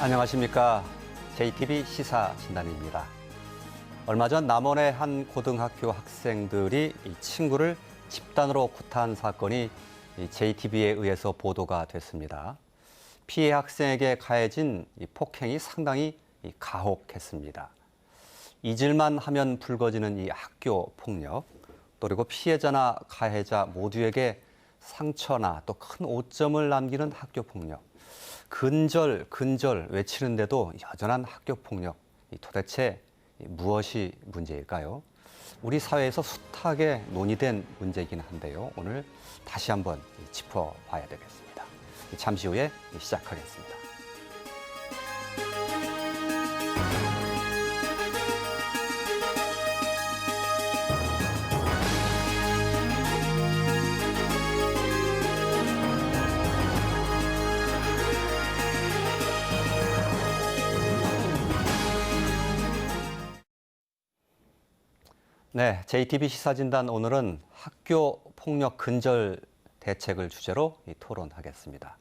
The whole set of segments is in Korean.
안녕하십니까. JTBC 시사진단입니다. 얼마 전 남원의 한 고등학교 학생들이 이 친구를 집단으로 구타한 사건이 JTBC에 의해서 보도가 됐습니다. 피해 학생에게 가해진 이 폭행이 상당히 가혹했습니다. 잊을만 하면 불거지는 이 학교 폭력, 그리고 피해자나 가해자 모두에게 상처나 또 큰 오점을 남기는 학교 폭력. 근절 외치는데도 여전한 학교 폭력. 도대체 무엇이 문제일까요? 우리 사회에서 숱하게 논의된 문제이긴 한데요. 오늘 다시 한번 짚어봐야 되겠습니다. 잠시 후에 시작하겠습니다. 네, JTBC 시사진단 오늘은 학교 폭력 근절 대책을 주제로 토론하겠습니다.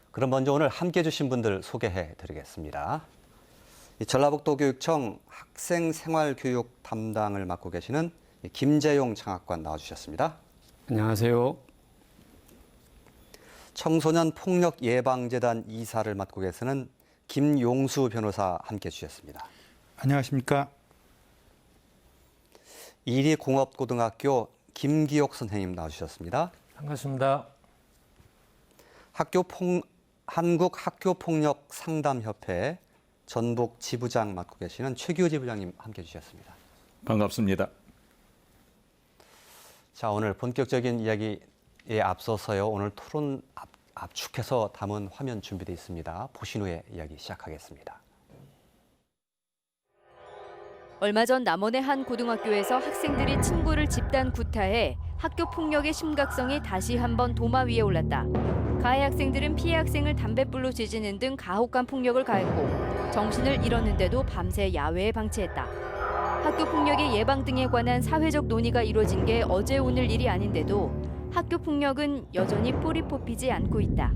그럼 먼저 오늘 함께해 주신 분들 소개해 드리겠습니다. 전라북도교육청 학생생활교육 담당을 맡고 계시는 김재용 장학관 나와주셨습니다. 안녕하세요. 청소년폭력예방재단 이사를 맡고 계시는 김용수 변호사 함께해 주셨습니다. 안녕하십니까. 이리공업고등학교 김기옥 선생님 나와주셨습니다. 반갑습니다. 한국학교폭력상담협회 전북 지부장 맡고 계시는 최규호 지부장님 함께해 주셨습니다. 반갑습니다. 자, 오늘 본격적인 이야기에 앞서서요. 오늘 토론 압축해서 담은 화면 준비되어 있습니다. 보신 후에 이야기 시작하겠습니다. 얼마 전 남원의 한 고등학교에서 학생들이 친구를 집단 구타해 학교 폭력의 심각성이 다시 한번 도마 위에 올랐다. 가해 학생들은 피해 학생을 담뱃불로 지지는 등 가혹한 폭력을 가했고 정신을 잃었는데도 밤새 야외에 방치했다. 학교 폭력의 예방 등에 관한 사회적 논의가 이루어진 게 어제 오늘 일이 아닌데도 학교 폭력은 여전히 뿌리 뽑히지 않고 있다.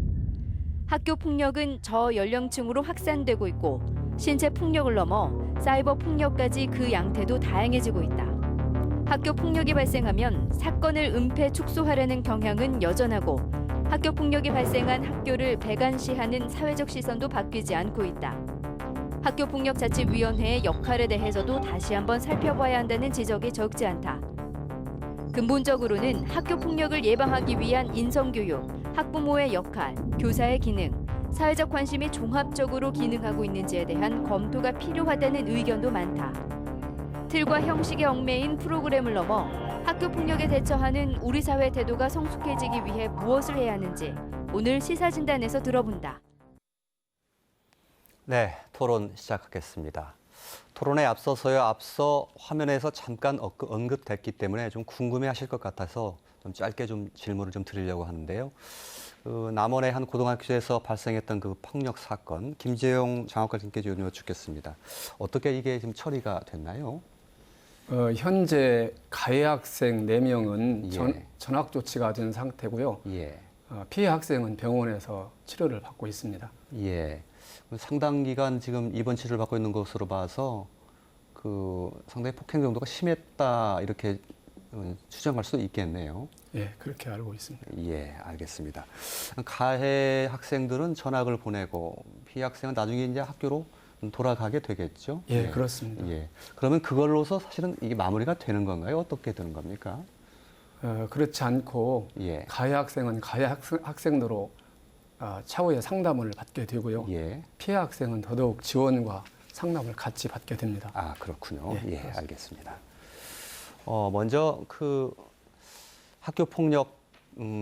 학교 폭력은 저연령층으로 확산되고 있고 신체 폭력을 넘어 사이버 폭력까지 그 양태도 다양해지고 있다. 학교 폭력이 발생하면 사건을 은폐 축소하려는 경향은 여전하고 학교 폭력이 발생한 학교를 배관시하는 사회적 시선도 바뀌지 않고 있다. 학교폭력자치위원회의 역할에 대해서도 다시 한번 살펴봐야 한다는 지적이 적지 않다. 근본적으로는 학교 폭력을 예방하기 위한 인성교육, 학부모의 역할, 교사의 기능, 사회적 관심이 종합적으로 기능하고 있는지에 대한 검토가 필요하다는 의견도 많다. 틀과 형식에 얽매인 프로그램을 넘어 학교 폭력에 대처하는 우리 사회 태도가 성숙해지기 위해 무엇을 해야 하는지 오늘 시사진단에서 들어본다. 네, 토론 시작하겠습니다. 토론에 앞서 화면에서 잠깐 언급됐기 때문에 좀 궁금해하실 것 같아서 좀 짧게 좀 질문을 좀 드리려고 하는데요. 남원의 한 고등학교에서 발생했던 그 폭력 사건, 김재용 장학관님께 좀 여쭙겠습니다. 어떻게 이게 지금 처리가 됐나요? 현재 가해 학생 4명은 예. 전학 조치가 된 상태고요. 예. 피해 학생은 병원에서 치료를 받고 있습니다. 예. 상당 기간 지금 입원 치료를 받고 있는 것으로 봐서 상당히 폭행 정도가 심했다 이렇게 추정할 수도 있겠네요. 예, 그렇게 알고 있습니다. 예, 알겠습니다. 가해 학생들은 전학을 보내고 피해 학생은 나중에 이제 학교로 돌아가게 되겠죠? 예, 그렇습니다. 예. 그러면 그걸로서 사실은 이게 마무리가 되는 건가요? 어떻게 되는 겁니까? 그렇지 않고 예. 가해 학생은 가해 학생으로 차후에 상담을 받게 되고요. 예. 피해 학생은 더더욱 지원과 상담을 같이 받게 됩니다. 아, 그렇군요. 예, 예, 알겠습니다. 먼저 학교 폭력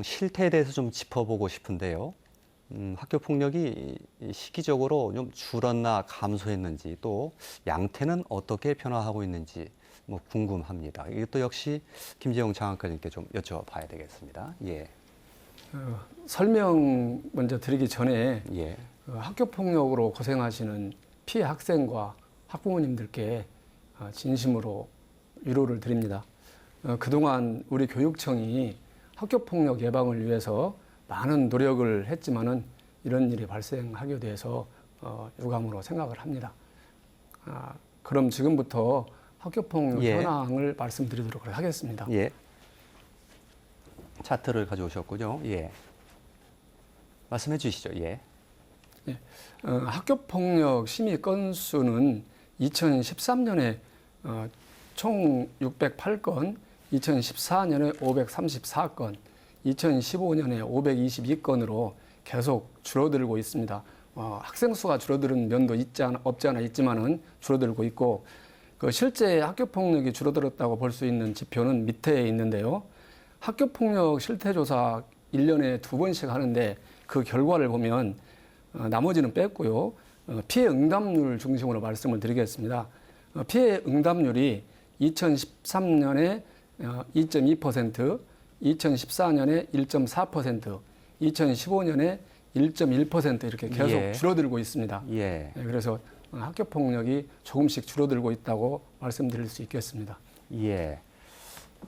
실태에 대해서 좀 짚어보고 싶은데요. 학교 폭력이 시기적으로 좀 줄었나 감소했는지 또 양태는 어떻게 변화하고 있는지 궁금합니다. 이것도 역시 김재용 장학관님께 좀 여쭤봐야 되겠습니다. 예. 설명 먼저 드리기 전에 예. 학교 폭력으로 고생하시는 피해 학생과 학부모님들께 진심으로 위로를 드립니다. 그동안 우리 교육청이 학교폭력 예방을 위해서 많은 노력을 했지만은 이런 일이 발생하게 돼서 유감으로 생각을 합니다. 그럼 지금부터 학교폭력 예. 현황을 말씀드리도록 하겠습니다. 예. 차트를 가져오셨군요. 예. 말씀해 주시죠. 예. 학교폭력 심의 건수는 2013년에 총 608건, 2014년에 534건, 2015년에 522건으로 계속 줄어들고 있습니다. 학생 수가 줄어드는 면도 없지 않아 있지만은 줄어들고 있고, 그 실제 학교폭력이 줄어들었다고 볼 수 있는 지표는 밑에 있는데요. 학교폭력 실태조사 1년에 2번씩 하는데 그 결과를 보면 나머지는 뺐고요. 피해 응답률 중심으로 말씀을 드리겠습니다. 피해 응답률이 2013년에 2.2%, 2014년에 1.4%, 2015년에 1.1% 이렇게 계속 예. 줄어들고 있습니다. 예. 그래서 학교폭력이 조금씩 줄어들고 있다고 말씀드릴 수 있겠습니다. 예.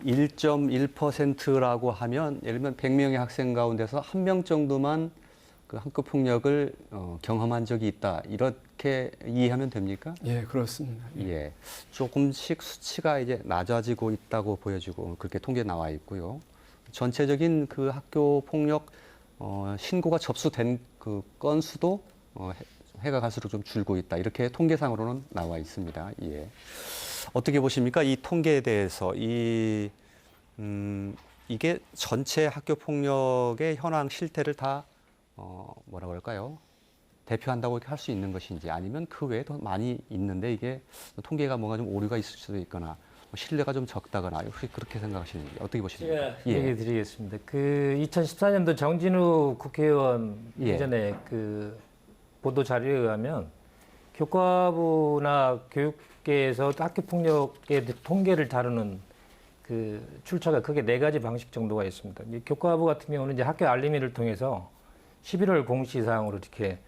1.1%라고 하면 예를 들면 100명의 학생 가운데서 1명 정도만 그 학교 폭력을 경험한 적이 있다. 이렇게 이해하면 됩니까? 예, 그렇습니다. 예. 조금씩 수치가 이제 낮아지고 있다고 보여지고 그렇게 통계에 나와 있고요. 전체적인 그 학교 폭력 신고가 접수된 그 건수도 해가 갈수록 좀 줄고 있다. 이렇게 통계상으로는 나와 있습니다. 예. 어떻게 보십니까? 이 통계에 대해서 이게 전체 학교 폭력의 현황 실태를 다 뭐라고 할까요? 대표한다고 할 수 있는 것인지 아니면 그 외에 더 많이 있는데 이게 통계가 뭔가 좀 오류가 있을 수도 있거나 신뢰가 좀 적다거나 혹시 그렇게 생각하시는지 어떻게 보십니까? 제가 얘기 드리겠습니다. 그 2014년도 정진우 국회의원 예. 예전에 그 보도 자료에 의하면 교과부나 교육계에서 학교 폭력의 통계를 다루는 그 출처가 크게 4가지 방식 정도가 있습니다. 이제 교과부 같은 경우는 이제 학교 알림위를 통해서 11월 공시사항으로 이렇게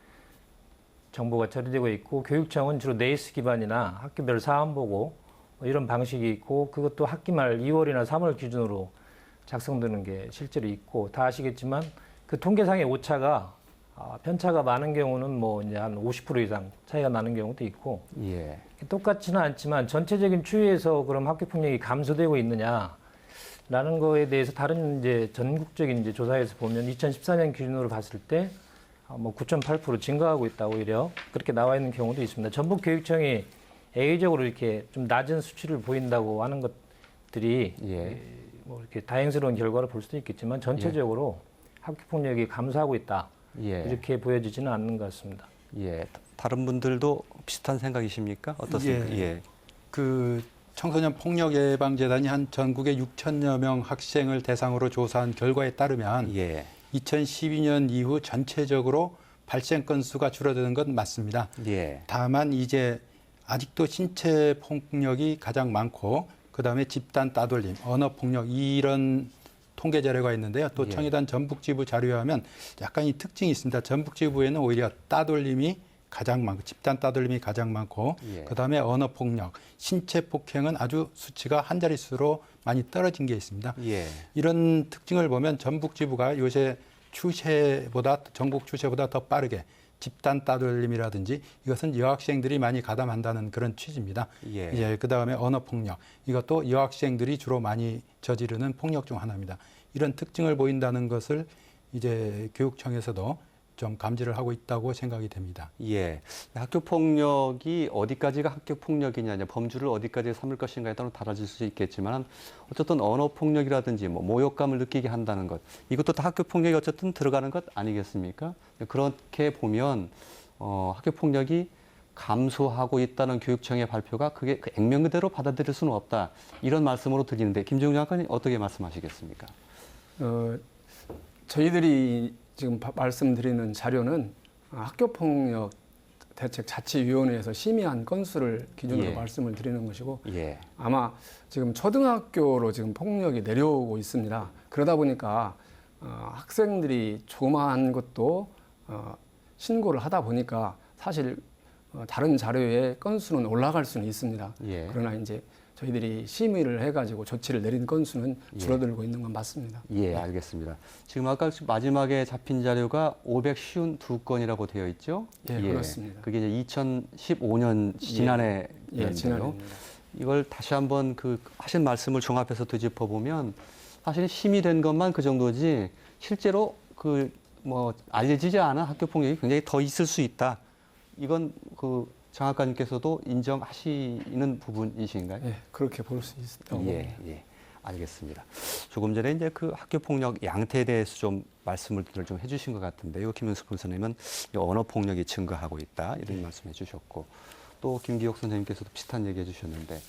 정보가 처리되고 있고, 교육청은 주로 네이스 기반이나 학교별 사안 보고 이런 방식이 있고, 그것도 학기 말 2월이나 3월 기준으로 작성되는 게 실제로 있고, 다 아시겠지만 그 통계상의 오차가 편차가 많은 경우는 뭐 이제 한 50% 이상 차이가 나는 경우도 있고, 예. 똑같지는 않지만 전체적인 추이에서 그럼 학교 폭력이 감소되고 있느냐라는 거에 대해서 다른 이제 전국적인 이제 조사에서 보면 2014년 기준으로 봤을 때 뭐 9.8% 증가하고 있다 오히려 그렇게 나와 있는 경우도 있습니다. 전북교육청이 A적으로 이렇게 좀 낮은 수치를 보인다고 하는 것들이 예. 뭐 이렇게 다행스러운 결과를 볼 수도 있겠지만 전체적으로 학교 폭력이 감소하고 있다. 예. 이렇게 보여지지는 않는 것 같습니다. 예. 다른 분들도 비슷한 생각이십니까? 어떻습니까? 예. 그 청소년 폭력 예방 재단이 한 전국의 6천여 명 학생을 대상으로 조사한 결과에 따르면 예. 2012년 이후 전체적으로 발생 건수가 줄어드는 건 맞습니다. 예. 다만 이제 아직도 신체 폭력이 가장 많고 그다음에 집단 따돌림, 언어 폭력 이런 통계 자료가 있는데요. 또 예. 청해단 전북지부 자료에 하면 약간 이 특징이 있습니다. 전북지부에는 오히려 따돌림이 가장 많고 집단 따돌림이 가장 많고 예. 그다음에 언어 폭력, 신체 폭행은 아주 수치가 한 자릿수로 많이 떨어진 게 있습니다. 예. 이런 특징을 보면 전북지부가 요새 전국 추세보다 더 빠르게 집단 따돌림이라든지 이것은 여학생들이 많이 가담한다는 그런 취지입니다. 예. 이제 그다음에 언어 폭력 이것도 여학생들이 주로 많이 저지르는 폭력 중 하나입니다. 이런 특징을 보인다는 것을 이제 교육청에서도 좀 감지를 하고 있다고 생각이 됩니다. 예. 학교 폭력이 어디까지가 학교 폭력이냐, 범주를 어디까지 삼을 것인가에 따라 달라질 수 있겠지만 어쨌든 언어 폭력이라든지 뭐 모욕감을 느끼게 한다는 것, 이것도 다 학교 폭력이 어쨌든 들어가는 것 아니겠습니까? 그렇게 보면 학교 폭력이 감소하고 있다는 교육청의 발표가 그게 그 액면 그대로 받아들일 수는 없다. 이런 말씀으로 들리는데 김정주 장관님 어떻게 말씀하시겠습니까? 저희들이 지금 말씀드리는 자료는 학교폭력 대책 자치위원회에서 심의한 건수를 기준으로 예. 말씀을 드리는 것이고, 예. 아마 지금 초등학교로 지금 폭력이 내려오고 있습니다. 그러다 보니까 학생들이 조그마한 것도 신고를 하다 보니까 사실 다른 자료의 건수는 올라갈 수는 있습니다. 예. 그러나 이제 저희들이 심의를 해가지고 조치를 내린 건수는 예. 줄어들고 있는 건 맞습니다. 예, 알겠습니다. 지금 아까 마지막에 잡힌 자료가 552건이라고 되어 있죠? 예, 그렇습니다. 그게 이제 2015년 지난해 예, 지난해입니다. 이걸 다시 한번 그 하신 말씀을 종합해서 되짚어 보면 사실 심의된 것만 그 정도지 실제로 그 뭐 알려지지 않은 학교 폭력이 굉장히 더 있을 수 있다. 이건 그 장학관님께서도 인정하시는 부분이신가요? 예, 그렇게 볼 수 있다고 봅니다. 예, 알겠습니다. 조금 전에 이제 그 학교 폭력 양태에 대해서 좀 말씀을 좀 해주신 것 같은데요. 김윤숙 선생님은 언어 폭력이 증가하고 있다 이런 말씀해 주셨고 또 김기옥 선생님께서도 비슷한 얘기 해주셨는데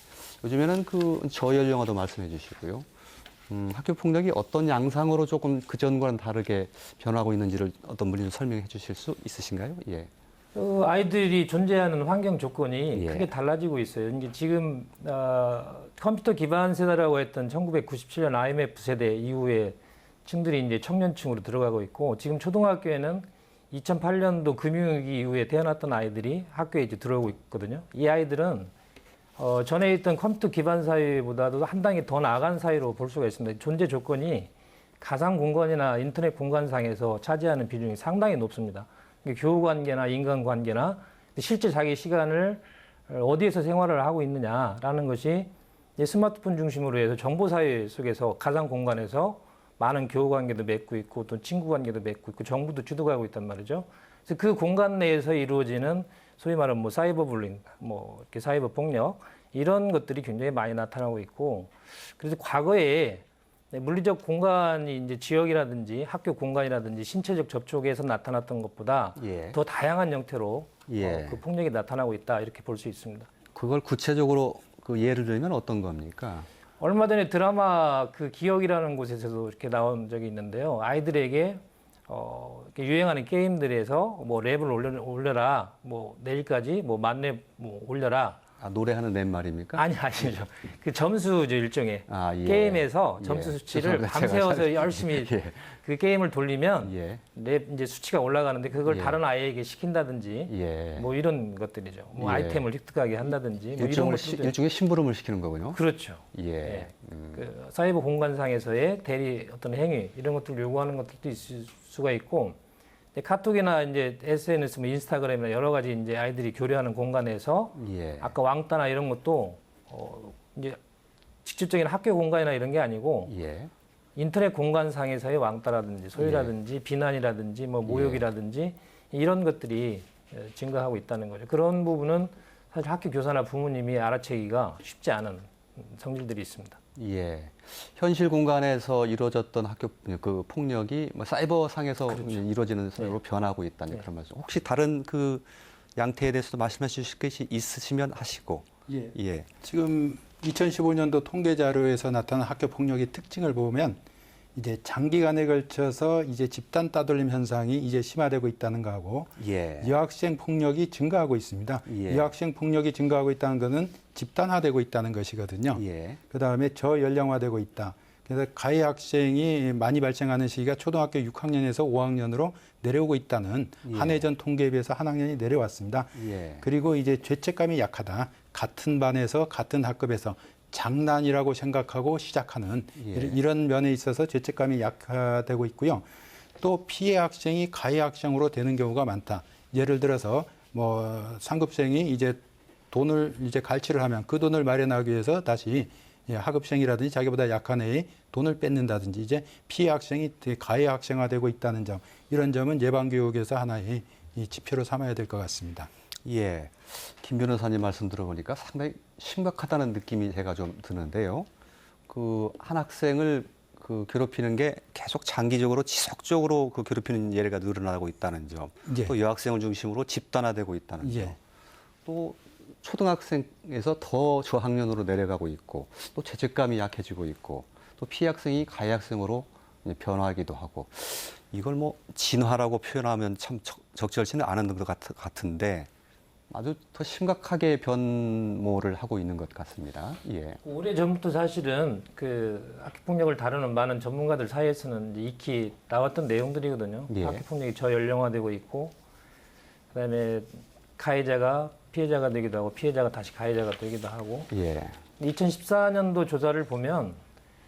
요즘에는 그 저연령화도 말씀해 주시고요. 학교 폭력이 어떤 양상으로 조금 그 전과는 다르게 변하고 있는지를 어떤 분이 좀 설명해 주실 수 있으신가요? 예. 아이들이 존재하는 환경 조건이 예. 크게 달라지고 있어요. 이제 지금 컴퓨터 기반 세대라고 했던 1997년 IMF 세대 이후에 층들이 이제 청년층으로 들어가고 있고 지금 초등학교에는 2008년도 금융위기 이후에 태어났던 아이들이 학교에 이제 들어오고 있거든요. 이 아이들은 전에 있던 컴퓨터 기반 사회보다도 한 단계 더 나아간 사회로 볼 수가 있습니다. 존재 조건이 가상 공간이나 인터넷 공간상에서 차지하는 비중이 상당히 높습니다. 교우 관계나 인간 관계나 실제 자기 시간을 어디에서 생활을 하고 있느냐라는 것이 스마트폰 중심으로 해서 정보 사회 속에서 가상 공간에서 많은 교우 관계도 맺고 있고 또 친구 관계도 맺고 있고 정부도 주도하고 있단 말이죠. 그래서 그 공간 내에서 이루어지는 소위 말하는 뭐 사이버 불링, 뭐 이렇게 사이버 폭력 이런 것들이 굉장히 많이 나타나고 있고 그래서 과거에 물리적 공간이 이제 지역이라든지 학교 공간이라든지 신체적 접촉에서 나타났던 것보다 예. 더 다양한 형태로 예. 그 폭력이 나타나고 있다 이렇게 볼 수 있습니다. 그걸 구체적으로 그 예를 들면 어떤 겁니까? 얼마 전에 드라마 그 기억이라는 곳에서도 이렇게 나온 적이 있는데요. 아이들에게 이렇게 유행하는 게임들에서 뭐 랩을 올려라, 뭐 내일까지 뭐 만렙 뭐 올려라. 아, 노래하는 랩 말입니까? 아니죠. 그 점수죠 일종의 예. 게임에서 예. 점수 수치를 죄송합니다. 밤새워서 열심히 예. 그 게임을 돌리면 예. 랩 이제 수치가 올라가는데 그걸 예. 다른 아이에게 시킨다든지 예. 뭐 이런 것들이죠. 뭐 예. 아이템을 획득하게 한다든지 뭐 이런 것들도 일종의 심부름을 시키는 거군요. 그렇죠. 예. 예. 그 사이버 공간상에서의 대리 어떤 행위 이런 것들을 요구하는 것들도 있을 수가 있고 카톡이나 이제 SNS, 뭐 인스타그램이나 여러 가지 이제 아이들이 교류하는 공간에서 예. 아까 왕따나 이런 것도 이제 직접적인 학교 공간이나 이런 게 아니고 예. 인터넷 공간상에서의 왕따라든지 소유라든지 비난이라든지 뭐 모욕이라든지 이런 것들이 증가하고 있다는 거죠. 그런 부분은 사실 학교 교사나 부모님이 알아채기가 쉽지 않은 성질들이 있습니다. 예. 현실 공간에서 이루어졌던 학교 그 폭력이 뭐 사이버 상에서 그렇죠. 이루어지는 사회로 변하고 있다는 그런 말씀. 혹시 다른 그 양태에 대해서도 말씀해 주실 것이 있으시면 하시고. 예. 예. 지금 2015년도 통계 자료에서 나타난 학교 폭력의 특징을 보면 이제 장기간에 걸쳐서 이제 집단 따돌림 현상이 이제 심화되고 있다는 거하고 예. 여학생 폭력이 증가하고 있습니다. 예. 여학생 폭력이 증가하고 있다는 것은 집단화되고 있다는 것이거든요. 예. 그다음에 저연령화되고 있다. 그래서 가해 학생이 많이 발생하는 시기가 초등학교 6학년에서 5학년으로 내려오고 있다는 예. 한 해 전 통계에 비해서 한 학년이 내려왔습니다. 예. 그리고 이제 죄책감이 약하다. 같은 반에서 같은 학급에서 장난이라고 생각하고 시작하는 예. 이런 면에 있어서 죄책감이 약화되고 있고요. 또 피해 학생이 가해 학생으로 되는 경우가 많다. 예를 들어서 뭐 상급생이 이제 돈을 이제 갈취를 하면 그 돈을 마련하기 위해서 다시 하급생이라든지 자기보다 약한 애의 돈을 뺏는다든지 이제 피해 학생이 가해 학생화되고 있다는 점, 이런 점은 예방교육에서 하나의 이 지표로 삼아야 될 것 같습니다. 예. 김 변호사님 말씀 들어보니까 상당히 심각하다는 느낌이 제가 좀 드는데요. 그 한 학생을 그 괴롭히는 게 계속 장기적으로 지속적으로 그 괴롭히는 예가 늘어나고 있다는 점, 예. 또 여학생을 중심으로 집단화되고 있다는 점, 예. 또 초등학생에서 더 저학년으로 내려가고 있고, 또 죄책감이 약해지고 있고, 또 피해 학생이 가해 학생으로 이제 변화하기도 하고, 이걸 뭐 진화라고 표현하면 참 적절치는 않은 것 같은데 아주 더 심각하게 변모를 하고 있는 것 같습니다. 예. 오래 전부터 사실은 그 학교폭력을 다루는 많은 전문가들 사이에서는 이제 익히 나왔던 내용들이거든요. 예. 학교폭력이 저연령화되고 있고 그다음에 가해자가 피해자가 되기도 하고 피해자가 다시 가해자가 되기도 하고 예. 2014년도 조사를 보면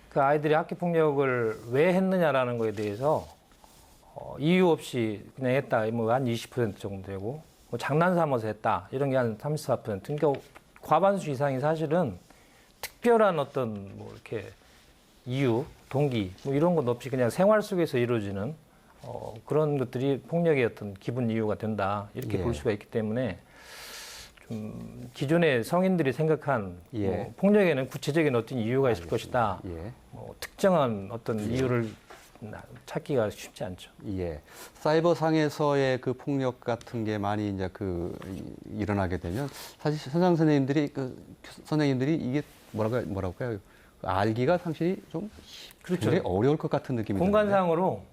그 아이들이 학교 폭력을 왜 했느냐라는 거에 대해서 이유 없이 그냥 했다. 뭐 한 20% 정도 되고 뭐 장난 삼아서 했다. 이런 게 한 34%. 그러니까 과반수 이상이 사실은 특별한 어떤 뭐 이렇게 이유, 동기 뭐 이런 것 없이 그냥 생활 속에서 이루어지는 그런 것들이 폭력의 어떤 기본 이유가 된다. 이렇게 예. 볼 수가 있기 때문에 좀 기존의 성인들이 생각한 예. 뭐 폭력에는 구체적인 어떤 이유가 있을 것이다. 예. 뭐 특정한 어떤 이유를 찾기가 쉽지 않죠. 예. 사이버 상에서의 그 폭력 같은 게 많이 이제 일어나게 되면 사실 선생님들이 이게 뭐라고 할까요? 알기가 사실 좀 그렇죠. 굉장히 어려울 것 같은 느낌이 드는데. 공간상으로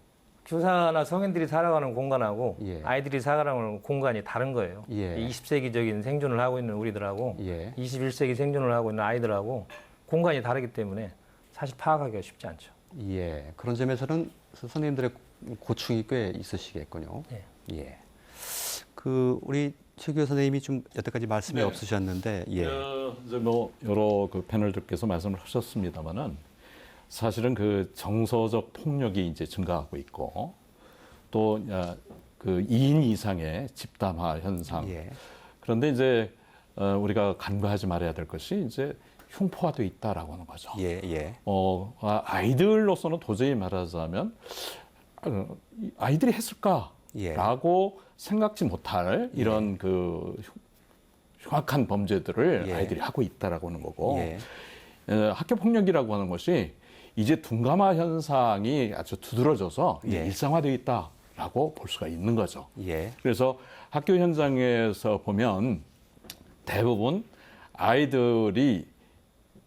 교사나 성인들이 살아가는 공간하고 예. 아이들이 살아가는 공간이 다른 거예요. 예. 20세기적인 생존을 하고 있는 우리들하고 예. 21세기 생존을 하고 있는 아이들하고 공간이 다르기 때문에 사실 파악하기가 쉽지 않죠. 예. 그런 점에서는 선생님들의 고충이 꽤 있으시겠군요. 예. 예. 우리 최규호 선생님이 좀 여태까지 말씀이 네. 없으셨는데, 예. 이제 뭐 여러 그 패널들께서 말씀을 하셨습니다만은 사실은 그 정서적 폭력이 이제 증가하고 있고 또 그 2인 이상의 집단화 현상. 예. 그런데 이제 우리가 간과하지 말아야 될 것이 이제 흉포화돼 있다라고 하는 거죠. 예. 예. 아이들로서는 도저히 말하자면 아이들이 했을까? 예. 라고 생각지 못할 이런 그 흉악한 범죄들을 예. 아이들이 하고 있다라고 하는 거고 예. 학교 폭력이라고 하는 것이 이제 둔감화 현상이 아주 두드러져서 이제 예. 일상화되어 있다라고 볼 수가 있는 거죠. 예. 그래서 학교 현장에서 보면 대부분 아이들이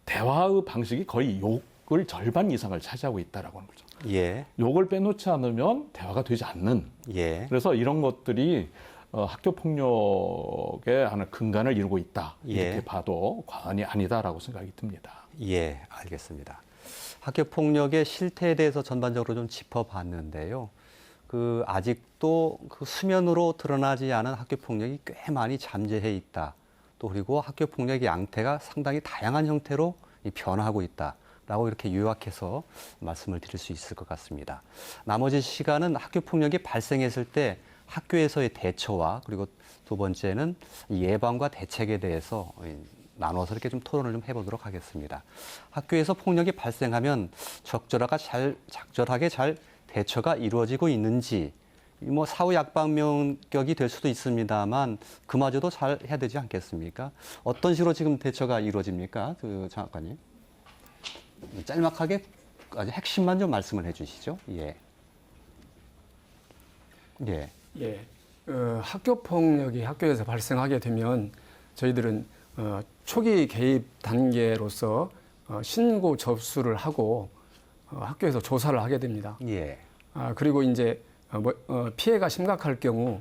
대화의 방식이 거의 욕을 절반 이상을 차지하고 있다라고 하는 거죠. 예. 욕을 빼놓지 않으면 대화가 되지 않는. 예. 그래서 이런 것들이 학교 폭력의 하나 근간을 이루고 있다. 이렇게 예. 봐도 과언이 아니다라고 생각이 듭니다. 예, 알겠습니다. 학교 폭력의 실태에 대해서 전반적으로 좀 짚어봤는데요. 아직도 수면으로 드러나지 않은 학교 폭력이 꽤 많이 잠재해 있다. 또 그리고 학교 폭력의 양태가 상당히 다양한 형태로 변화하고 있다라고 이렇게 요약해서 말씀을 드릴 수 있을 것 같습니다. 나머지 시간은 학교 폭력이 발생했을 때 학교에서의 대처와 그리고 두 번째는 예방과 대책에 대해서 나눠서 이렇게 좀 토론을 좀 해보도록 하겠습니다. 학교에서 폭력이 발생하면 적절하게 잘 대처가 이루어지고 있는지, 뭐 사후 약방면격이 될 수도 있습니다만 그마저도 잘 해야 되지 않겠습니까? 어떤 식으로 지금 대처가 이루어집니까, 장학관님? 짤막하게 아주 핵심만 좀 말씀을 해주시죠. 예. 예. 예. 학교 폭력이 학교에서 발생하게 되면 저희들은 초기 개입 단계로서 신고 접수를 하고 학교에서 조사를 하게 됩니다. 예. 그리고 이제 피해가 심각할 경우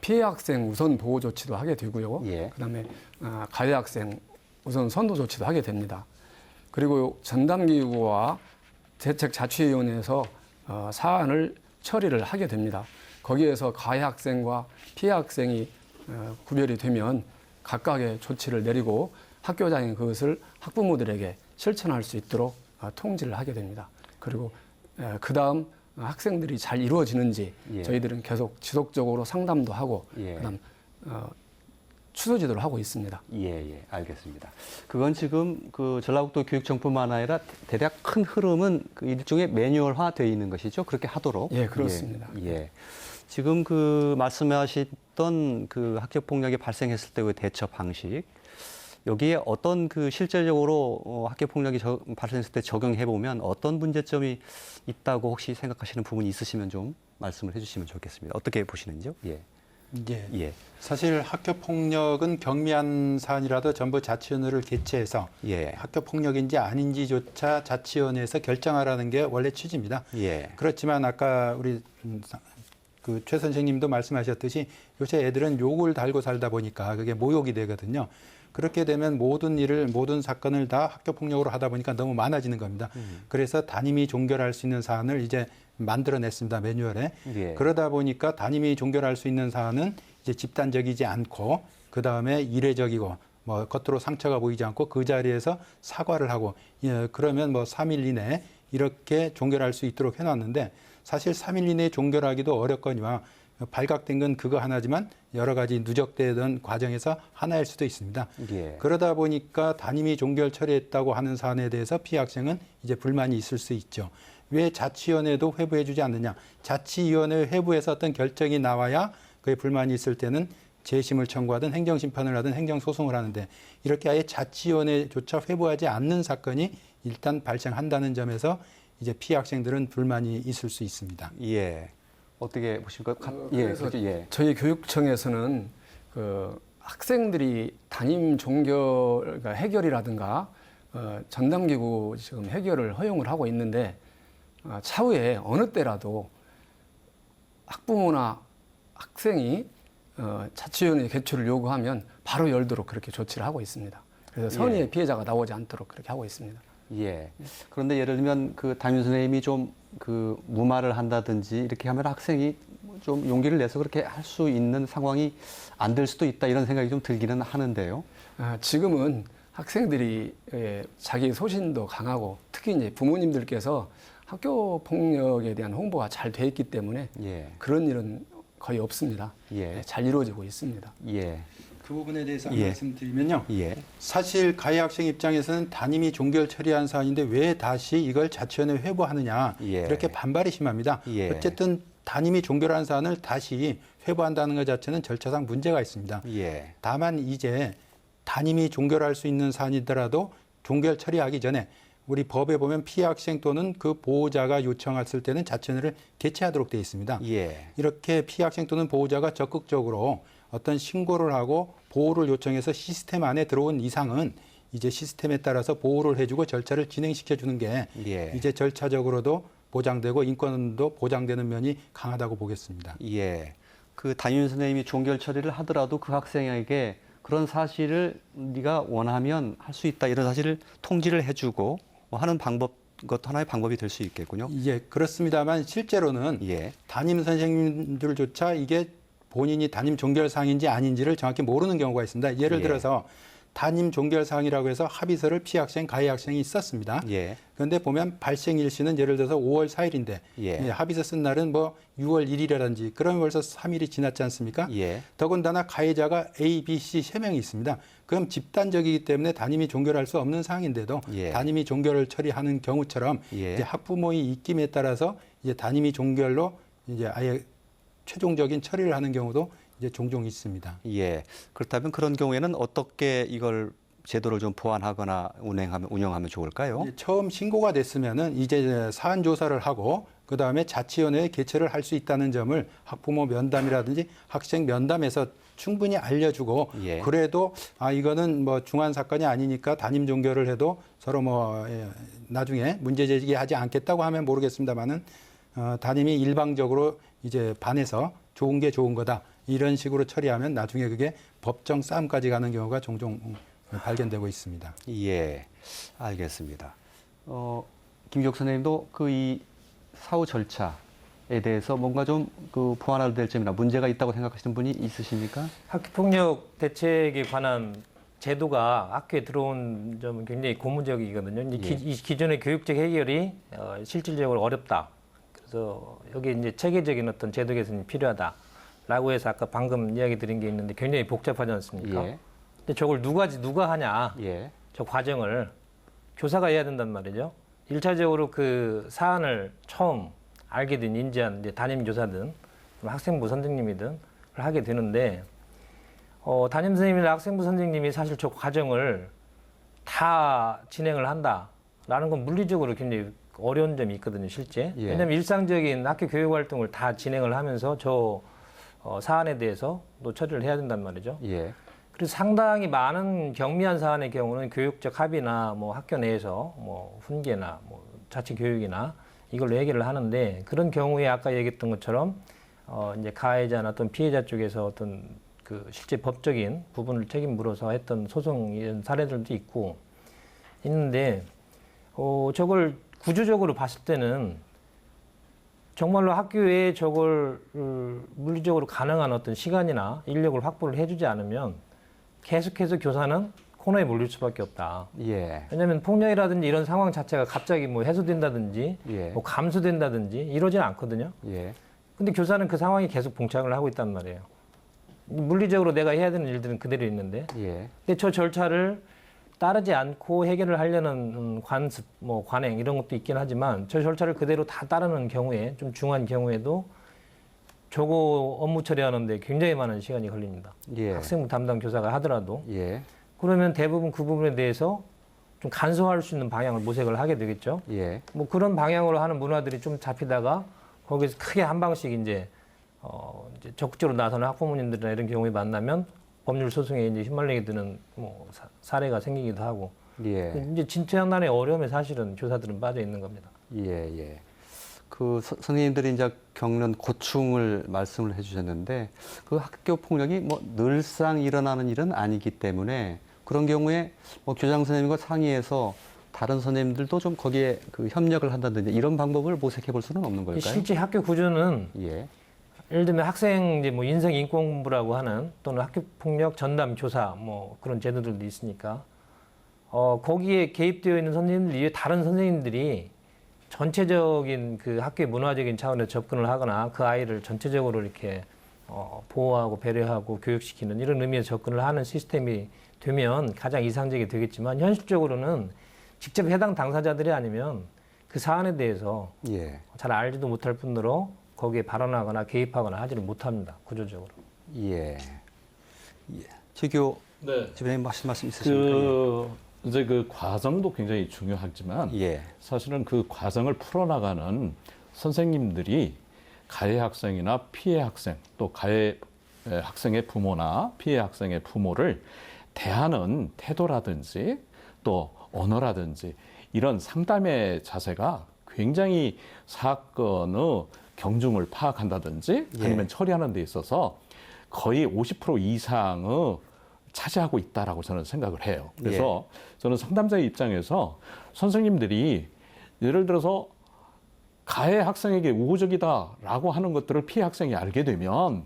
피해 학생 우선 보호 조치도 하게 되고요. 예. 그다음에 가해 학생 우선 선도 조치도 하게 됩니다. 그리고 전담기구와 대책자치위원회에서 사안을 처리를 하게 됩니다. 거기에서 가해 학생과 피해 학생이 구별이 되면 각각의 조치를 내리고 학교장이 그것을 학부모들에게 실천할 수 있도록 통지를 하게 됩니다. 그리고 그 다음 학생들이 잘 이루어지는지 예. 저희들은 계속 지속적으로 상담도 하고 예. 그다음 추도 지도를 하고 있습니다. 예, 알겠습니다. 그건 지금 전라북도 교육청뿐만 아니라 대략 큰 흐름은 일종의 매뉴얼화 되어 있는 것이죠. 그렇게 하도록. 예, 그렇습니다. 예. 지금 말씀하셨던 학교 폭력이 발생했을 때의 대처 방식, 여기에 어떤 실질적으로 학교 폭력이 발생했을 때 적용해 보면 어떤 문제점이 있다고 혹시 생각하시는 부분이 있으시면 좀 말씀을 해주시면 좋겠습니다. 어떻게 보시는지요? 예. 예. 예. 사실 학교 폭력은 경미한 사안이라도 전부 자치위원회를 개최해서 예. 학교 폭력인지 아닌지조차 자치위원회에서 결정하라는 게 원래 취지입니다. 예. 그렇지만 아까 우리 최 선생님도 말씀하셨듯이 요새 애들은 욕을 달고 살다 보니까 그게 모욕이 되거든요. 그렇게 되면 모든 사건을 다 학교 폭력으로 하다 보니까 너무 많아지는 겁니다. 그래서 담임이 종결할 수 있는 사안을 이제 만들어냈습니다, 매뉴얼에. 예. 그러다 보니까 담임이 종결할 수 있는 사안은 이제 집단적이지 않고 그 다음에 이례적이고 뭐 겉으로 상처가 보이지 않고 그 자리에서 사과를 하고 그러면 뭐 3일 이내에 이렇게 종결할 수 있도록 해놨는데 사실 3일 이내에 종결하기도 어렵거니와 발각된 건 그거 하나지만 여러 가지 누적되던 과정에서 하나일 수도 있습니다. 예. 그러다 보니까 담임이 종결 처리했다고 하는 사안에 대해서 피해 학생은 이제 불만이 있을 수 있죠. 왜 자치위원회도 회부해주지 않느냐? 자치위원회 회부에서 어떤 결정이 나와야 그에 불만이 있을 때는 재심을 청구하든 행정심판을 하든 행정소송을 하는데 이렇게 아예 자치위원회조차 회부하지 않는 사건이 일단 발생한다는 점에서 이제 피해 학생들은 불만이 있을 수 있습니다. 예. 어떻게 보십니까? 예, 그래서 그렇죠. 예. 저희 교육청에서는 그 학생들이 담임 종결 그러니까 해결이라든가 전담기구 지금 해결을 허용을 하고 있는데 차후에 어느 때라도 학부모나 학생이 자치위원회 개최를 요구하면 바로 열도록 그렇게 조치를 하고 있습니다. 그래서 선의의 예. 피해자가 나오지 않도록 그렇게 하고 있습니다. 예. 그런데 예를 들면 그 담임 선생님이 좀 그 무마를 한다든지 이렇게 하면 학생이 좀 용기를 내서 그렇게 할 수 있는 상황이 안 될 수도 있다 이런 생각이 좀 들기는 하는데요. 지금은 학생들이 자기 소신도 강하고 특히 이제 부모님들께서 학교 폭력에 대한 홍보가 잘 돼 있기 때문에 예. 그런 일은 거의 없습니다. 예. 잘 이루어지고 있습니다. 예. 그 부분에 대해서 예. 말씀드리면요. 예. 사실 가해 학생 입장에서는 담임이 종결 처리한 사안인데 왜 다시 이걸 자치위원회 회부하느냐 예. 이렇게 반발이 심합니다. 예. 어쨌든 담임이 종결한 사안을 다시 회부한다는 것 자체는 절차상 문제가 있습니다. 예. 다만 이제 담임이 종결할 수 있는 사안이더라도 종결 처리하기 전에 우리 법에 보면 피해 학생 또는 그 보호자가 요청했을 때는 자치위원회를 개최하도록 되어 있습니다. 예. 이렇게 피해 학생 또는 보호자가 적극적으로 어떤 신고를 하고 보호를 요청해서 시스템 안에 들어온 이상은 이제 시스템에 따라서 보호를 해주고 절차를 진행시켜 주는 게 예. 이제 절차적으로도 보장되고 인권도 보장되는 면이 강하다고 보겠습니다. 예. 그 담임 선생님이 종결 처리를 하더라도 그 학생에게 그런 사실을 네가 원하면 할 수 있다 이런 사실을 통지를 해주고 하는 방법 것도 하나의 방법이 될 수 있겠군요. 예, 그렇습니다만 실제로는 예. 담임 선생님들조차 이게 본인이 담임 종결사항인지 아닌지를 정확히 모르는 경우가 있습니다. 예를 예. 들어서 담임 종결사항이라고 해서 합의서를 피해 학생, 가해 학생이 썼습니다. 예. 그런데 보면 발생 일시는 예를 들어서 5월 4일인데 예. 합의서 쓴 날은 뭐 6월 1일이라든지 그러면 벌써 3일이 지났지 않습니까? 예. 더군다나 가해자가 A, B, C 3명이 있습니다. 그럼 집단적이기 때문에 담임이 종결할 수 없는 사항인데도 예. 담임이 종결을 처리하는 경우처럼 예. 이제 학부모의 입김에 따라서 이제 담임이 종결로 이제 아예 최종적인 처리를 하는 경우도 이제 종종 있습니다. 예. 그렇다면 그런 경우에는 어떻게 이걸 제도를 좀 보완하거나 운영하면 좋을까요? 이제 처음 신고가 됐으면은 이제 사안 조사를 하고 그 다음에 자치위원회 개최를 할 수 있다는 점을 학부모 면담이라든지 학생 면담에서 충분히 알려주고 예. 그래도 이거는 뭐 중한 사건이 아니니까 담임 종결을 해도 서로 뭐 나중에 문제 제기하지 않겠다고 하면 모르겠습니다만은 담임이 일방적으로 이제 반해서 좋은 게 좋은 거다 이런 식으로 처리하면 나중에 그게 법정 싸움까지 가는 경우가 종종 발견되고 있습니다. 예. 알겠습니다. 김기옥 선생님도 그 이 사후 절차에 대해서 뭔가 좀 그 보완해야 될 점이나 문제가 있다고 생각하시는 분이 있으십니까? 학교폭력 대책에 관한 제도가 학교에 들어온 점은 굉장히 고무적이거든요. 이제 예. 이 기존의 교육적 해결이 실질적으로 어렵다. 그래서 여기 이제 체계적인 어떤 제도 개선이 필요하다라고 해서 아까 방금 이야기 드린 게 있는데 굉장히 복잡하지 않습니까? 예. 근데 저걸 누가 하냐? 예. 저 과정을 교사가 해야 된단 말이죠. 1차적으로 그 사안을 처음 알게 된 인지한 이제 담임 교사든 학생부 선생님이든 하게 되는데 담임 선생님이나 학생부 선생님이 사실 저 과정을 다 진행을 한다라는 건 물리적으로 굉장히 어려운 점이 있거든요, 실제. 예. 왜냐하면 일상적인 학교 교육 활동을 다 진행을 하면서 저 사안에 대해서 또 처리를 해야 된단 말이죠. 예. 그래서 상당히 많은 경미한 사안의 경우는 교육적 합의나 뭐 학교 내에서 뭐 훈계나 뭐 자치 교육이나 이걸로 해결을 하는데 그런 경우에 아까 얘기했던 것처럼 이제 가해자나 어떤 피해자 쪽에서 어떤 그 실제 법적인 부분을 책임 물어서 했던 소송 이런 사례들도 있는데 저걸 구조적으로 봤을 때는 정말로 학교에 저걸 물리적으로 가능한 어떤 시간이나 인력을 확보를 해주지 않으면 계속해서 교사는 코너에 몰릴 수밖에 없다. 예. 왜냐하면 폭력이라든지 이런 상황 자체가 갑자기 뭐 해소된다든지 예. 뭐 감소된다든지 이러지는 않거든요. 예. 근데 교사는 그 상황에 계속 봉착을 하고 있단 말이에요. 물리적으로 내가 해야 되는 일들은 그대로 있는데, 예. 근데 저 절차를 따르지 않고 해결을 하려는 관습, 뭐 관행 이런 것도 있긴 하지만 저 절차를 그대로 다 따르는 경우에 좀 중요한 경우에도 저거 업무 처리하는데 굉장히 많은 시간이 걸립니다. 예. 학생부 담당 교사가 하더라도 예. 그러면 대부분 그 부분에 대해서 좀 간소화할 수 있는 방향을 모색을 하게 되겠죠. 예. 뭐 그런 방향으로 하는 문화들이 좀 잡히다가 거기서 크게 한 방씩 이제 적극적으로 나서는 학부모님들이나 이런 경우에 만나면 법률 소송에 이제 휘말리게 되는 뭐 사례가 생기기도 하고 예. 이제 진퇴양난의 어려움에 사실은 교사들은 빠져 있는 겁니다. 예. 예. 그 선생님들이 이제 겪는 고충을 말씀을 해주셨는데 그 학교 폭력이 뭐 늘상 일어나는 일은 아니기 때문에 그런 경우에 뭐 교장 선생님과 상의해서 다른 선생님들도 좀 거기에 그 협력을 한다든지 이런 방법을 모색해 볼 수는 없는 걸까요? 실제 학교 구조는 예. 예를 들면 학생 이제 뭐 인성 인권 공부라고 하는 또는 학교 폭력 전담 교사 뭐 그런 제도들도 있으니까 거기에 개입되어 있는 선생님들 이외에 다른 선생님들이 전체적인 그 학교의 문화적인 차원에서 접근을 하거나 그 아이를 전체적으로 이렇게 보호하고 배려하고 교육시키는 이런 의미에서 접근을 하는 시스템이 되면 가장 이상적이 되겠지만 현실적으로는 직접 해당 당사자들이 아니면 그 사안에 대해서 예. 잘 알지도 못할 뿐더러 거기에 발언하거나 개입하거나 하지를 못합니다. 구조적으로. 예. 예. 최교 네. 집에 말씀 있으십니까? 이제 그 과정도 굉장히 중요하지만 예. 사실은 그 과정을 풀어나가는 선생님들이 가해 학생이나 피해 학생 또 가해 학생의 부모나 피해 학생의 부모를 대하는 태도라든지 또 언어라든지 이런 상담의 자세가 굉장히 사건의 경중을 파악한다든지 아니면 처리하는 데 있어서 거의 50% 이상의 차지하고 있다라고 저는 생각을 해요. 그래서 저는 상담자의 입장에서 선생님들이 예를 들어서 가해 학생에게 우호적이다라고 하는 것들을 피해 학생이 알게 되면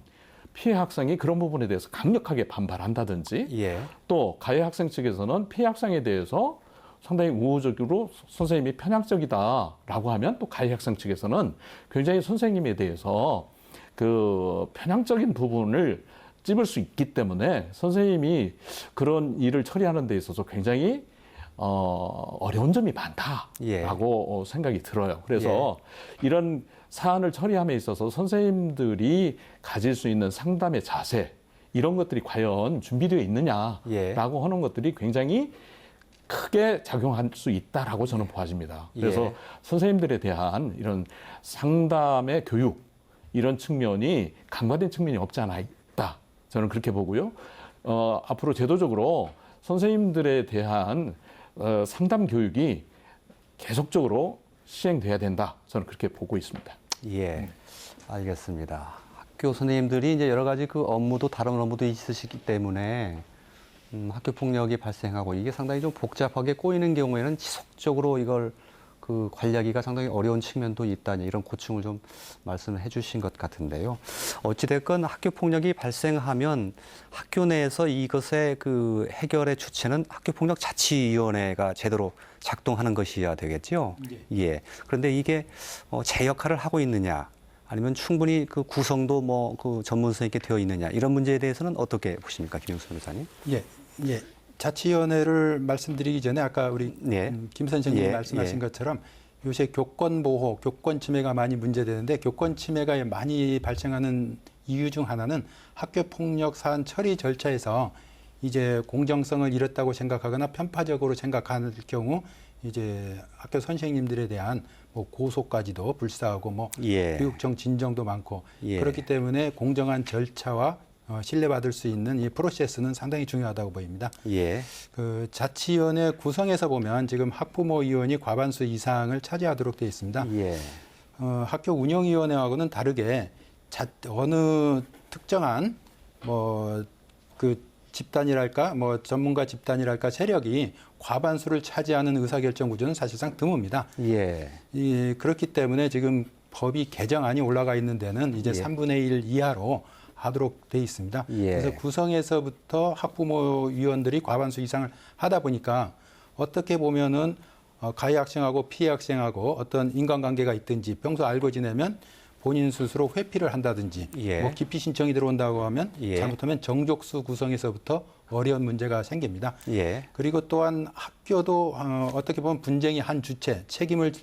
피해 학생이 그런 부분에 대해서 강력하게 반발한다든지 예. 또 가해 학생 측에서는 피해 학생에 대해서 상당히 우호적으로 선생님이 편향적이다라고 하면 또 가해 학생 측에서는 굉장히 선생님에 대해서 그 편향적인 부분을 찝을 수 있기 때문에 선생님이 그런 일을 처리하는 데 있어서 굉장히 어려운 점이 많다라고 생각이 들어요. 그래서 이런 사안을 처리함에 있어서 선생님들이 가질 수 있는 상담의 자세 이런 것들이 과연 준비되어 있느냐라고 하는 것들이 굉장히 크게 작용할 수 있다라고 저는 보아집니다. 그래서 선생님들에 대한 이런 상담의 교육 이런 측면이 간과된 측면이 없지 않아 있다. 저는 그렇게 보고요. 앞으로 제도적으로 선생님들에 대한 상담 교육이 계속적으로 시행돼야 된다. 저는 그렇게 보고 있습니다. 예, 알겠습니다. 학교 선생님들이 이제 여러 가지 그 업무도 다른 업무도 있으시기 때문에 학교 폭력이 발생하고 이게 상당히 좀 복잡하게 꼬이는 경우에는 지속적으로 이걸 그 관리하기가 상당히 어려운 측면도 있다니 이런 고충을 좀 말씀을 해주신 것 같은데요. 어찌됐건 학교 폭력이 발생하면 학교 내에서 이것의 그 해결의 주체는 학교 폭력 자치위원회가 제대로 작동하는 것이어야 되겠죠. 예. 그런데 이게 제 역할을 하고 있느냐, 아니면 충분히 그 구성도 뭐 그 전문 선생님께 되어 있느냐 이런 문제에 대해서는 어떻게 보십니까, 김용수 변호사님? 예. 자치위원회를 말씀드리기 전에 아까 우리 김 선생님이 말씀하신 것처럼 요새 교권 보호, 교권 침해가 많이 문제되는데 교권 침해가 많이 발생하는 이유 중 하나는 학교 폭력 사안 처리 절차에서 이제 공정성을 잃었다고 생각하거나 편파적으로 생각할 경우 이제 학교 선생님들에 대한 뭐 고소까지도 불사하고 뭐 교육청 진정도 많고 그렇기 때문에 공정한 절차와 신뢰받을 수 있는 이 프로세스는 상당히 중요하다고 보입니다. 그 자치위원회 구성에서 보면 지금 학부모위원이 과반수 이상을 차지하도록 되어 있습니다. 학교 운영위원회하고는 다르게 어느 특정한 뭐 그 집단이랄까, 뭐 전문가 집단이랄까 세력이 과반수를 차지하는 의사결정 구조는 사실상 드뭅니다. 그렇기 때문에 지금 법이 개정안이 올라가 있는 데는 이제 3분의 1 이하로 하도록 돼 있습니다. 예. 그래서 구성에서부터 학부모 위원들이 과반수 이상을 하다 보니까 어떻게 보면은 가해 학생하고 피해 학생하고 어떤 인간관계가 있든지 평소 알고 지내면 본인 스스로 회피를 한다든지 예. 뭐 기피 신청이 들어온다고 하면 예. 잘못하면 정족수 구성에서부터 어려운 문제가 생깁니다. 예. 그리고 또한 학교도 어떻게 보면 분쟁이 한 주체, 책임을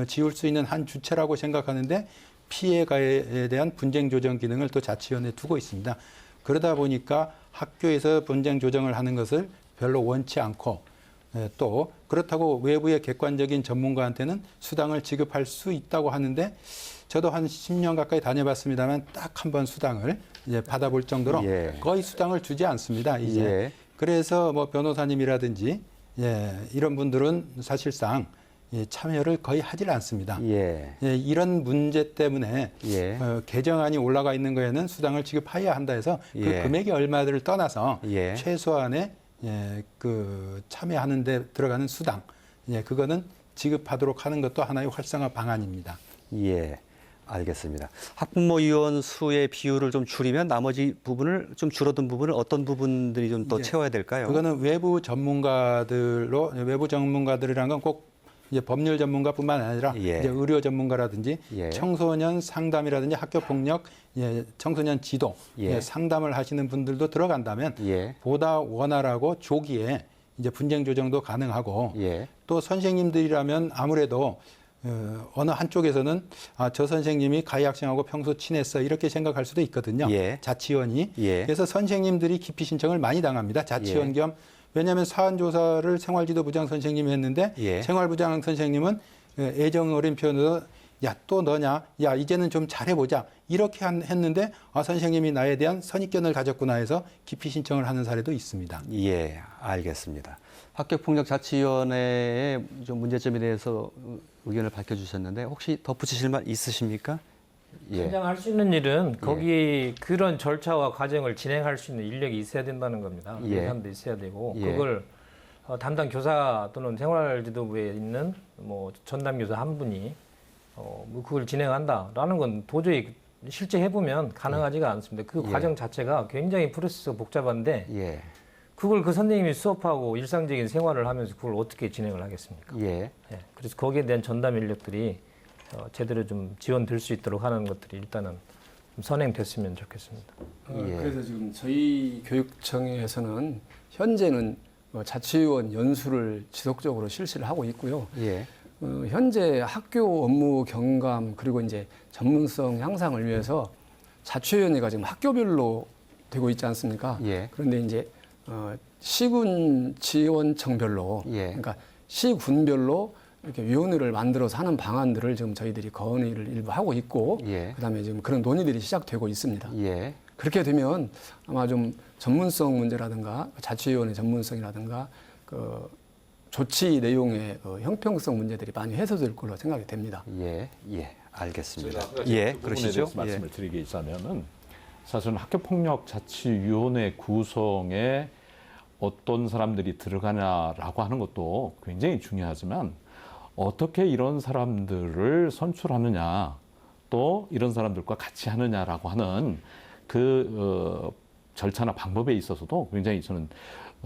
지울 수 있는 한 주체라고 생각하는데 피해가에 대한 분쟁 조정 기능을 또 자치위원회에 두고 있습니다. 그러다 보니까 학교에서 분쟁 조정을 하는 것을 별로 원치 않고 또 그렇다고 외부의 객관적인 전문가한테는 수당을 지급할 수 있다고 하는데 저도 한 10년 가까이 다녀봤습니다만 딱 한 번 수당을 이제 받아볼 정도로 예. 거의 수당을 주지 않습니다. 이제 예. 그래서 뭐 변호사님이라든지 이런 분들은 사실상 참여를 거의 하질 않습니다. 예. 이런 문제 때문에 예. 개정안이 올라가 있는 거에는 수당을 지급해야 한다 해서 그 예. 금액이 얼마를 떠나서 예. 최소한의 그 참여하는 데 들어가는 수당 그거는 지급하도록 하는 것도 하나의 활성화 방안입니다. 예. 알겠습니다. 학부모위원 수의 비율을 좀 줄이면 나머지 부분을 좀 줄어든 부분을 어떤 부분들이 좀 더 예. 채워야 될까요? 그거는 외부 전문가들이라는 건 꼭 이제 법률 전문가뿐만 아니라 예. 이제 의료 전문가라든지 예. 청소년 상담이라든지 학교 폭력, 청소년 지도 예. 상담을 하시는 분들도 들어간다면 예. 보다 원활하고 조기에 이제 분쟁 조정도 가능하고 예. 또 선생님들이라면 아무래도 어느 한쪽에서는 저 선생님이 가해 학생하고 평소 친했어 이렇게 생각할 수도 있거든요. 예. 자치원이. 예. 그래서 선생님들이 기피 신청을 많이 당합니다. 자치원 예. 겸. 왜냐하면 사안조사를 생활지도부장 선생님이 했는데 예. 생활부장 선생님은 애정 어린 표현으로 야, 또 너냐? 야, 이제는 좀 잘해보자. 이렇게 했는데 선생님이 나에 대한 선입견을 가졌구나 해서 기피 신청을 하는 사례도 있습니다. 예, 알겠습니다. 학교폭력자치위원회의 좀 문제점에 대해서 의견을 밝혀주셨는데 혹시 덧붙이실 말 있으십니까? 예. 가장 할 수 있는 일은 거기 그런 절차와 과정을 진행할 수 있는 인력이 있어야 된다는 겁니다. 예. 예산도 있어야 되고 예. 그걸 담당 교사 또는 생활지도부에 있는 뭐 전담 교사 한 분이 뭐 그걸 진행한다라는 건 도저히 실제 해보면 가능하지가 않습니다. 그 예. 과정 자체가 굉장히 프로세스가 복잡한데 예. 그걸 그 선생님이 수업하고 일상적인 생활을 하면서 그걸 어떻게 진행을 하겠습니까? 예. 예. 그래서 거기에 대한 전담 인력들이 제대로 좀 지원될 수 있도록 하는 것들이 일단은 좀 선행됐으면 좋겠습니다. 예. 그래서 지금 저희 교육청에서는 현재는 자치위원 연수를 지속적으로 실시를 하고 있고요. 예. 현재 학교 업무 경감 그리고 이제 전문성 향상을 위해서 자치위원회가 지금 학교별로 되고 있지 않습니까? 예. 그런데 이제 시군 지원청별로 예. 그러니까 시군별로 이렇게 위원회를 만들어서 하는 방안들을 지금 저희들이 건의를 일부 하고 있고 예. 그다음에 지금 그런 논의들이 시작되고 있습니다. 예. 그렇게 되면 아마 좀 전문성 문제라든가 자치위원회 전문성이라든가 그 조치 내용의 형평성 문제들이 많이 해소될 걸로 생각이 됩니다. 예. 예. 알겠습니다. 제가 예. 그 부분에 그러시죠? 대해서 말씀을 드리자면은 사실은 학교폭력자치위원회 구성에 어떤 사람들이 들어가냐라고 하는 것도 굉장히 중요하지만 어떻게 이런 사람들을 선출하느냐 또 이런 사람들과 같이 하느냐라고 하는 그 절차나 방법에 있어서도 굉장히 저는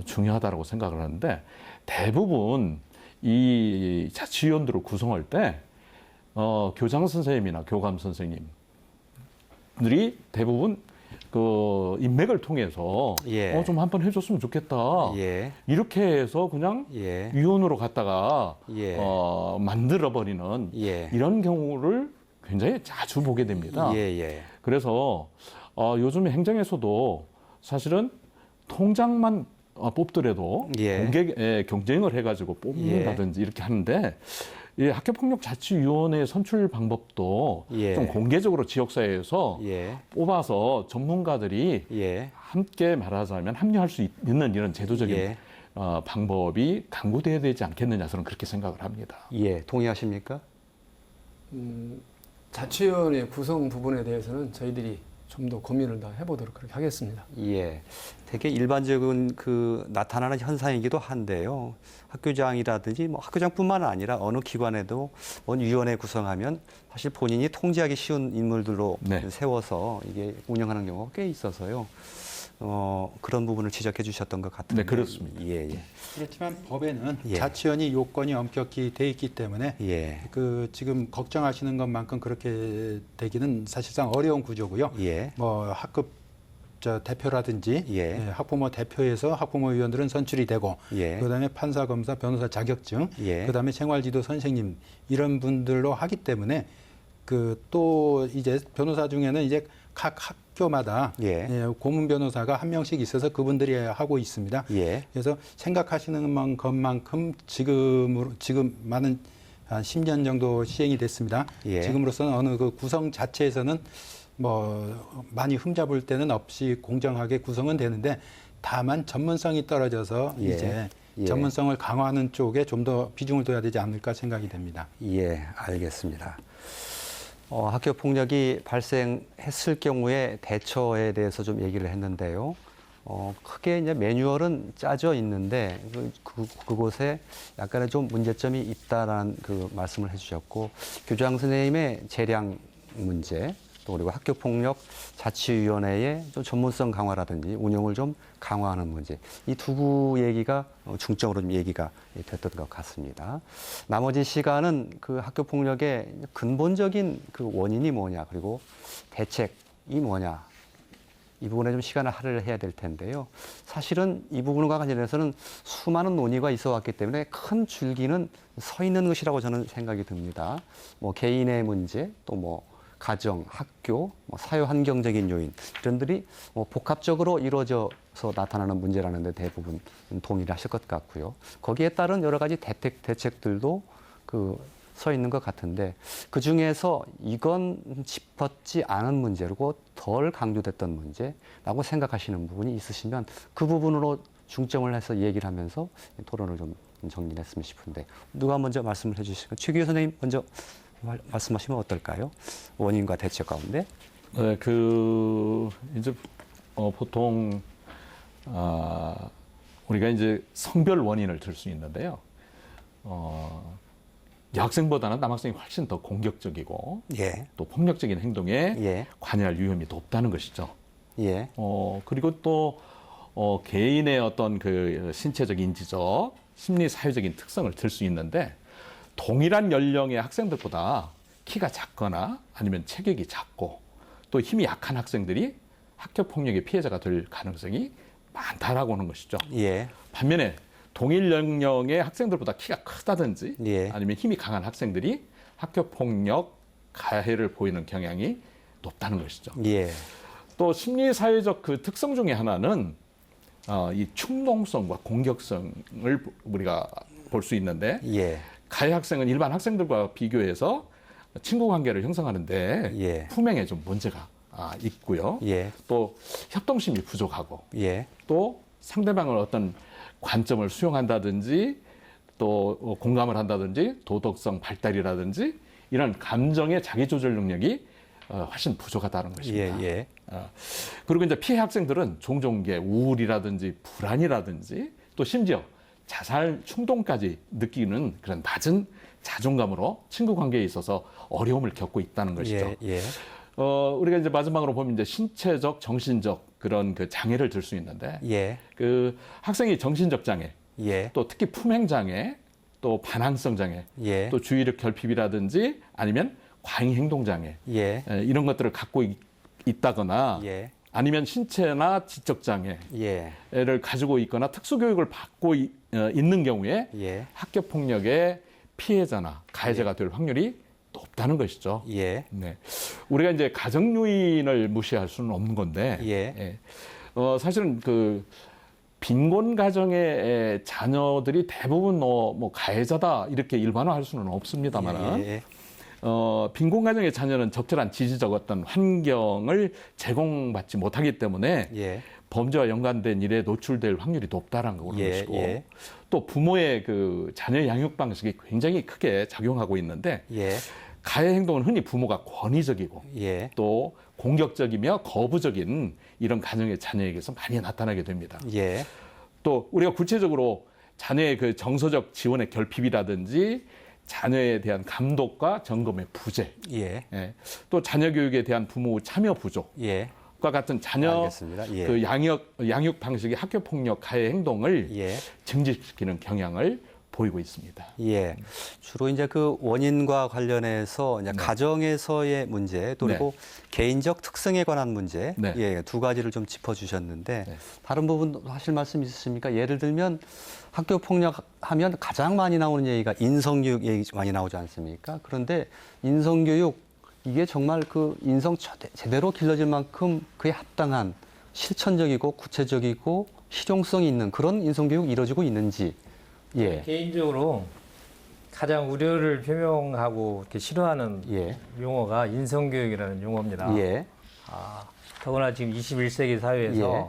중요하다고 생각을 하는데 대부분 이 자치위원들을 구성할 때 교장 선생님이나 교감 선생님들이 대부분 그 인맥을 통해서 예. 좀 한번 해줬으면 좋겠다. 예. 이렇게 해서 그냥 예. 위원으로 갔다가 예. 만들어버리는 예. 이런 경우를 굉장히 자주 보게 됩니다. 예. 예. 그래서 요즘 행정에서도 사실은 통장만 뽑더라도 예. 경쟁을 해가지고 뽑는다든지 이렇게 하는데 이 학교폭력자치위원회 선출 방법도 예. 좀 공개적으로 지역사회에서 예. 뽑아서 전문가들이 예. 함께 말하자면 합류할 수 있는 이런 제도적인 예. 방법이 강구돼야 되지 않겠느냐 저는 그렇게 생각을 합니다. 예. 동의하십니까? 자치위원회 구성 부분에 대해서는 저희들이 좀 더 고민을 더 해보도록 그렇게 하겠습니다. 예. 되게 일반적인 그 나타나는 현상이기도 한데요. 학교장이라든지 뭐 학교장뿐만 아니라 어느 기관에도 뭐 위원회 구성하면 사실 본인이 통제하기 쉬운 인물들로 네. 세워서 이게 운영하는 경우가 꽤 있어서요. 그런 부분을 지적해 주셨던 것 같은데. 네, 그렇습니다. 예, 예. 그렇지만 법에는 예. 자치원이 요건이 엄격히 돼 있기 때문에 예. 그 지금 걱정하시는 것만큼 그렇게 되기는 사실상 어려운 구조고요. 예. 뭐 학급 대표라든지 예. 학부모 대표에서 학부모위원들은 선출이 되고 예. 그다음에 판사, 검사, 변호사 자격증, 예. 그다음에 생활지도 선생님 이런 분들로 하기 때문에 그 또 이제 변호사 중에는 이제 각 학교마다 예. 고문 변호사가 한 명씩 있어서 그분들이 하고 있습니다. 예. 그래서 생각하시는 것만큼 지금 많은 한 10년 정도 시행이 됐습니다. 예. 지금으로서는 어느 그 구성 자체에서는 뭐 많이 흠잡을 데는 없이 공정하게 구성은 되는데 다만 전문성이 떨어져서 예. 이제 예. 전문성을 강화하는 쪽에 좀 더 비중을 둬야 되지 않을까 생각이 됩니다. 예, 알겠습니다. 학교 폭력이 발생했을 경우에 대처에 대해서 좀 얘기를 했는데요. 크게 이제 매뉴얼은 짜져 있는데 그곳에 약간의 좀 문제점이 있다라는 그 말씀을 해주셨고 교장 선생님의 재량 문제 또 그리고 학교폭력 자치위원회의 좀 전문성 강화라든지 운영을 좀 강화하는 문제 이 두 얘기가 중점으로 좀 얘기가 됐던 것 같습니다. 나머지 시간은 그 학교폭력의 근본적인 그 원인이 뭐냐 그리고 대책이 뭐냐 이 부분에 좀 시간을 할애를 해야 될 텐데요. 사실은 이 부분과 관련해서는 수많은 논의가 있어 왔기 때문에 큰 줄기는 서 있는 것이라고 저는 생각이 듭니다. 뭐 개인의 문제 또 뭐 가정, 학교, 뭐 사회 환경적인 요인 이런들이 뭐 복합적으로 이루어져서 나타나는 문제라는 데 대부분 동의를 하실 것 같고요. 거기에 따른 여러 가지 대책들도 서 있는 것 같은데 그 중에서 이건 짚었지 않은 문제고 덜 강조됐던 문제라고 생각하시는 부분이 있으시면 그 부분으로 중점을 해서 얘기를 하면서 토론을 좀 정리했으면 싶은데 누가 먼저 말씀을 해주실까요? 최규호 선생님 먼저 말씀하시면 어떨까요? 원인과 대책 가운데. 네, 이제 보통 우리가 이제 성별 원인을 들 수 있는데요. 여학생보다는 남학생이 훨씬 더 공격적이고 예. 또 폭력적인 행동에 예. 관여할 위험이 높다는 것이죠. 예. 그리고 또 개인의 어떤 그 신체적, 인지적, 심리, 사회적인 특성을 들 수 있는데 동일한 연령의 학생들보다 키가 작거나 아니면 체격이 작고 또 힘이 약한 학생들이 학교 폭력의 피해자가 될 가능성이 많다라고 하는 것이죠. 예. 반면에 동일 연령의 학생들보다 키가 크다든지 예. 아니면 힘이 강한 학생들이 학교 폭력 가해를 보이는 경향이 높다는 것이죠. 예. 또 심리 사회적 그 특성 중에 하나는 이 충동성과 공격성을 우리가 볼 수 있는데 예. 가해 학생은 일반 학생들과 비교해서 친구 관계를 형성하는데 예. 품행에 좀 문제가 있고요. 예. 또 협동심이 부족하고 예. 또 상대방을 어떤 관점을 수용한다든지 또 공감을 한다든지 도덕성 발달이라든지 이런 감정의 자기 조절 능력이 훨씬 부족하다는 것입니다. 예. 예. 그리고 이제 피해 학생들은 종종 이게 우울이라든지 불안이라든지 또 심지어 자살 충동까지 느끼는 그런 낮은 자존감으로 친구 관계에 있어서 어려움을 겪고 있다는 것이죠. 예. 예. 우리가 이제 마지막으로 보면 이제 신체적, 정신적 그런 그 장애를 들 수 있는데 예. 그 학생이 정신적 장애, 예. 또 특히 품행 장애, 또 반항성 장애, 예. 또 주의력 결핍이라든지 아니면 과잉 행동 장애 예. 이런 것들을 갖고 있다거나 예. 아니면 신체나 지적 장애를 예. 가지고 있거나 특수 교육을 받고 있는 경우에 예. 학교 폭력의 피해자나 가해자가 될 확률이 높다는 것이죠. 예. 네. 우리가 이제 가정 요인을 무시할 수는 없는 건데, 예. 사실은 그 빈곤 가정의 자녀들이 대부분 뭐 가해자다 이렇게 일반화할 수는 없습니다만은, 예. 빈곤 가정의 자녀는 적절한 지지적 어떤 환경을 제공받지 못하기 때문에 예. 범죄와 연관된 일에 노출될 확률이 높다는 거는 예. 것이고, 예. 또 부모의 그 자녀 양육 방식이 굉장히 크게 작용하고 있는데. 예. 가해 행동은 흔히 부모가 권위적이고 예. 또 공격적이며 거부적인 이런 가정의 자녀에게서 많이 나타나게 됩니다. 예. 또 우리가 구체적으로 자녀의 그 정서적 지원의 결핍이라든지 자녀에 대한 감독과 점검의 부재, 예. 예. 또 자녀 교육에 대한 부모 참여 부족과 예. 같은 자녀 알겠습니다. 예. 그 양육 방식의 학교 폭력 가해 행동을 예. 증식시키는 경향을 보이고 있습니다. 예. 주로 이제 그 원인과 관련해서 이제 가정에서의 문제 또 그리고 개인적 특성에 관한 문제 네. 예, 두 가지를 좀 짚어주셨는데 네. 다른 부분 하실 말씀 있으십니까? 예를 들면 학교 폭력 하면 가장 많이 나오는 얘기가 인성교육 얘기 많이 나오지 않습니까? 그런데 인성교육 이게 정말 그 인성 제대로 길러질 만큼 그에 합당한 실천적이고 구체적이고 실용성이 있는 그런 인성교육이 이루어지고 있는지 예. 개인적으로 가장 우려를 표명하고 이렇게 싫어하는 예. 용어가 인성교육이라는 용어입니다. 예. 더구나 지금 21세기 사회에서 예.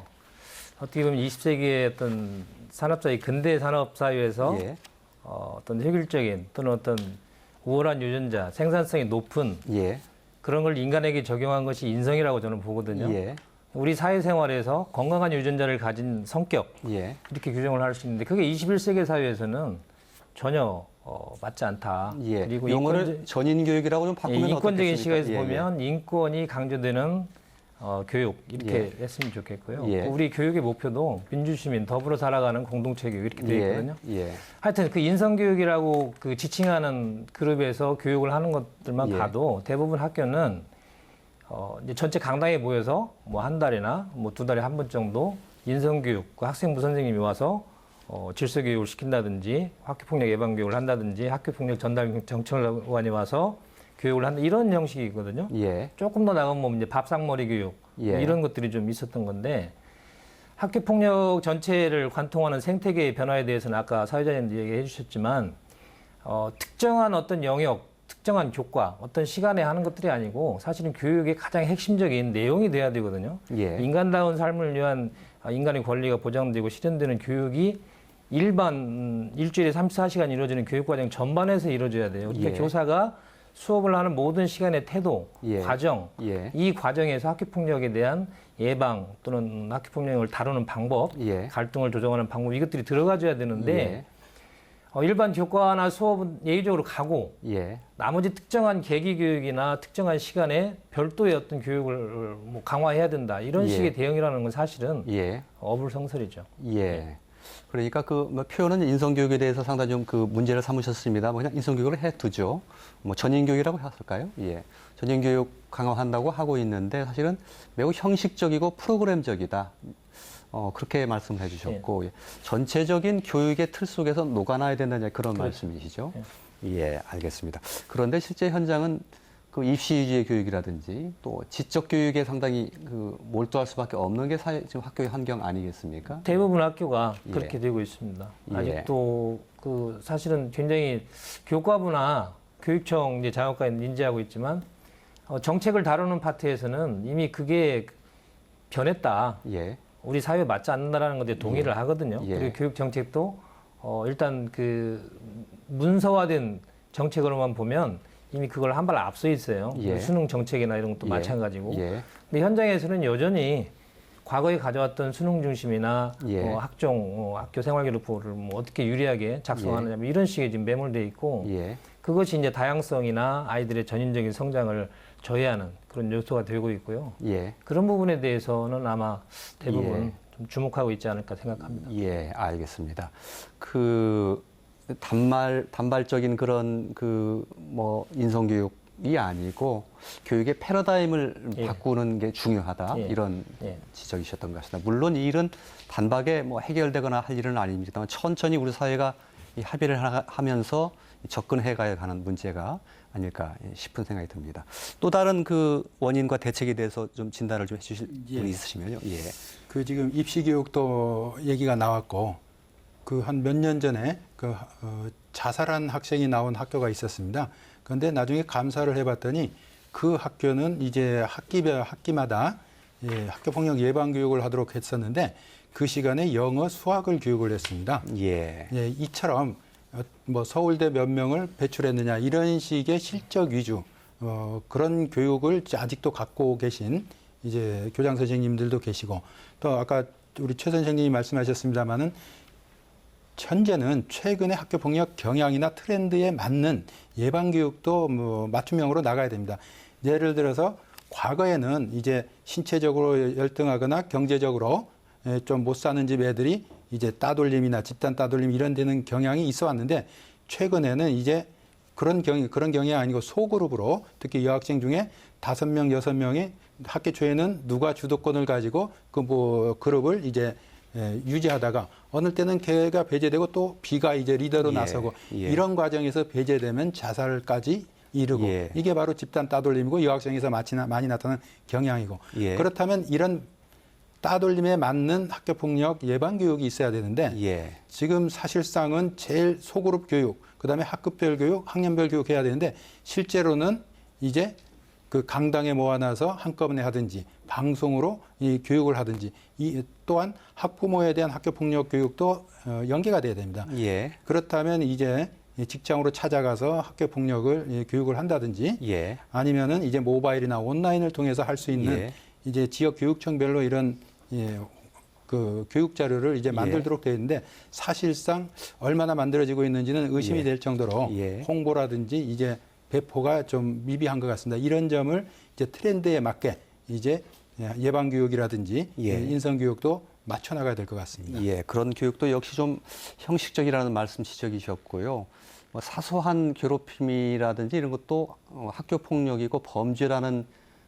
어떻게 보면 20세기의 어떤 산업사회, 근대 산업사회에서 예. 어떤 획일적인 또는 어떤 우월한 유전자, 생산성이 높은 예. 그런 걸 인간에게 적용한 것이 인성이라고 저는 보거든요. 예. 우리 사회생활에서 건강한 유전자를 가진 성격, 예. 이렇게 규정을 할 수 있는데 그게 21세기 사회에서는 전혀 맞지 않다. 예. 그리고 용어를 전인교육이라고 좀 바꾸면 인권적인 어떻겠습니까? 시각에서 예, 예. 보면 인권이 강조되는 교육 이렇게 예. 했으면 좋겠고요. 예. 우리 교육의 목표도 민주시민 더불어 살아가는 공동체 교육 이렇게 되어 있거든요. 예. 하여튼 그 인성교육이라고 그 지칭하는 그룹에서 교육을 하는 것들만 예. 가도 대부분 학교는 이제 전체 강당에 모여서 뭐 한 달이나 뭐 두 달에 한 번 정도 인성교육, 그 학생부 선생님이 와서 질서교육을 시킨다든지 학교폭력 예방교육을 한다든지 학교폭력 전담 정책관이 와서 교육을 한다 이런 형식이거든요. 예. 조금 더 나가면 이제 밥상머리 교육 예. 이런 것들이 좀 있었던 건데 학교폭력 전체를 관통하는 생태계의 변화에 대해서는 아까 사회자님도 얘기해 주셨지만 특정한 어떤 영역, 특정한 교과, 어떤 시간에 하는 것들이 아니고 사실은 교육의 가장 핵심적인 내용이 돼야 되거든요. 예. 인간다운 삶을 위한 인간의 권리가 보장되고 실현되는 교육이 일주일에 34시간 이루어지는 교육과정 전반에서 이루어져야 돼요. 그러니까 예. 교사가 수업을 하는 모든 시간의 태도, 예. 과정, 예. 이 과정에서 학교폭력에 대한 예방 또는 학교폭력을 다루는 방법, 예. 갈등을 조정하는 방법 이것들이 들어가줘야 되는데 예. 일반 교과나 수업은 예의적으로 가고 예. 나머지 특정한 계기 교육이나 특정한 시간에 별도의 어떤 교육을 뭐 강화해야 된다 이런 예. 식의 대응이라는 건 사실은 예. 어불성설이죠. 예. 그러니까 그 뭐 표현은 인성교육에 대해서 상당히 좀 그 문제를 삼으셨습니다. 뭐 그냥 인성교육을 해두죠. 뭐 전인교육이라고 했을까요? 예. 전인교육 강화한다고 하고 있는데 사실은 매우 형식적이고 프로그램적이다. 그렇게 말씀을 해주셨고 예. 전체적인 교육의 틀 속에서 녹아나야 된다는 그런 그렇죠. 말씀이시죠. 예, 알겠습니다. 그런데 실제 현장은 그 입시 위주의 교육이라든지 또 지적 교육에 상당히 그 몰두할 수밖에 없는 게 지금 학교의 환경 아니겠습니까? 대부분 학교가 예. 그렇게 되고 있습니다. 예. 아직도 그 사실은 굉장히 교과부나 교육청 이제 장학과에 인지하고 있지만 정책을 다루는 파트에서는 이미 그게 변했다. 예. 우리 사회에 맞지 않는다라는 것에 동의를 하거든요. 예. 그리고 교육 정책도 일단 그 문서화된 정책으로만 보면 이미 그걸 한 발 앞서 있어요. 예. 수능 정책이나 이런 것도 예. 마찬가지고. 예. 근데 현장에서는 여전히 과거에 가져왔던 수능 중심이나 예. 학교 생활기록부를 뭐 어떻게 유리하게 작성하느냐 뭐 이런 식의 지금 매몰돼 있고 예. 그것이 이제 다양성이나 아이들의 전인적인 성장을 저해하는 그런 요소가 되고 있고요. 예. 그런 부분에 대해서는 아마 대부분 예. 좀 주목하고 있지 않을까 생각합니다. 예, 알겠습니다. 그 단발적인 그런 그 뭐 인성교육이 아니고 교육의 패러다임을 예. 바꾸는 게 중요하다 예. 이런 예. 지적이셨던 것 같습니다. 물론 이 일은 단박에 뭐 해결되거나 할 일은 아닙니다만 천천히 우리 사회가 이 합의를 하면서 접근해 가야 하는 문제가 아닐까 싶은 생각이 듭니다. 또 다른 그 원인과 대책에 대해서 좀 진단을 좀 해주실 예. 분이 있으시면요. 예. 그 지금 입시교육도 얘기가 나왔고 그 한 몇 년 전에 그 자살한 학생이 나온 학교가 있었습니다. 그런데 나중에 감사를 해봤더니 그 학교는 이제 학기마다 예, 학교폭력 예방 교육을 하도록 했었는데 그 시간에 영어, 수학을 교육을 했습니다. 예. 예, 이처럼 뭐 서울대 몇 명을 배출했느냐 이런 식의 실적 위주 그런 교육을 아직도 갖고 계신 이제 교장 선생님들도 계시고 또 아까 우리 최 선생님이 말씀하셨습니다마는 현재는 최근의 학교 폭력 경향이나 트렌드에 맞는 예방 교육도 뭐 맞춤형으로 나가야 됩니다. 예를 들어서 과거에는 이제 신체적으로 열등하거나 경제적으로 좀 못 사는 집 애들이 이제 따돌림이나 집단 따돌림 이런 데는 경향이 있어 왔는데 최근에는 이제 그런 경향이 아니고 소그룹으로 특히 여학생 중에 5명, 6명이 학교 초에는 누가 주도권을 가지고 그 뭐 그룹을 이제 유지하다가 어느 때는 걔가 배제되고 또 B가 이제 리더로 나서고 이런 과정에서 배제되면 자살까지 이르고 이게 바로 집단 따돌림이고 여학생에서 많이 나타나는 경향이고 그렇다면 이런 따돌림에 맞는 학교폭력 예방교육이 있어야 되는데 지금 사실상은 제일 소그룹 교육, 그다음에 학급별 교육, 학년별 교육 해야 되는데 실제로는 이제 그 강당에 모아놔서 한꺼번에 하든지 방송으로 이 교육을 하든지 또한 학부모에 대한 학교폭력 교육도 연계가 돼야 됩니다. 그렇다면 이제 직장으로 찾아가서 학교폭력을 교육을 한다든지 아니면은 이제 모바일이나 온라인을 통해서 할 수 있는 이제 지역 교육청별로 이런 그 교육 자료를 이제 만들도록 되어 있는데 사실상 얼마나 만들어지고 있는지는 의심이 될 정도로 홍보라든지 이제 배포가 좀 미비한 것 같습니다. 이런 점을 이제 트렌드에 맞게 이제 예방 교육이라든지 인성 교육도 맞춰 나가야 될 것 같습니다. 그런 교육도 역시 좀 형식적이라는 말씀 지적이셨고요. 뭐 사소한 괴롭힘이라든지 이런 것도 학교 폭력이고 범죄라는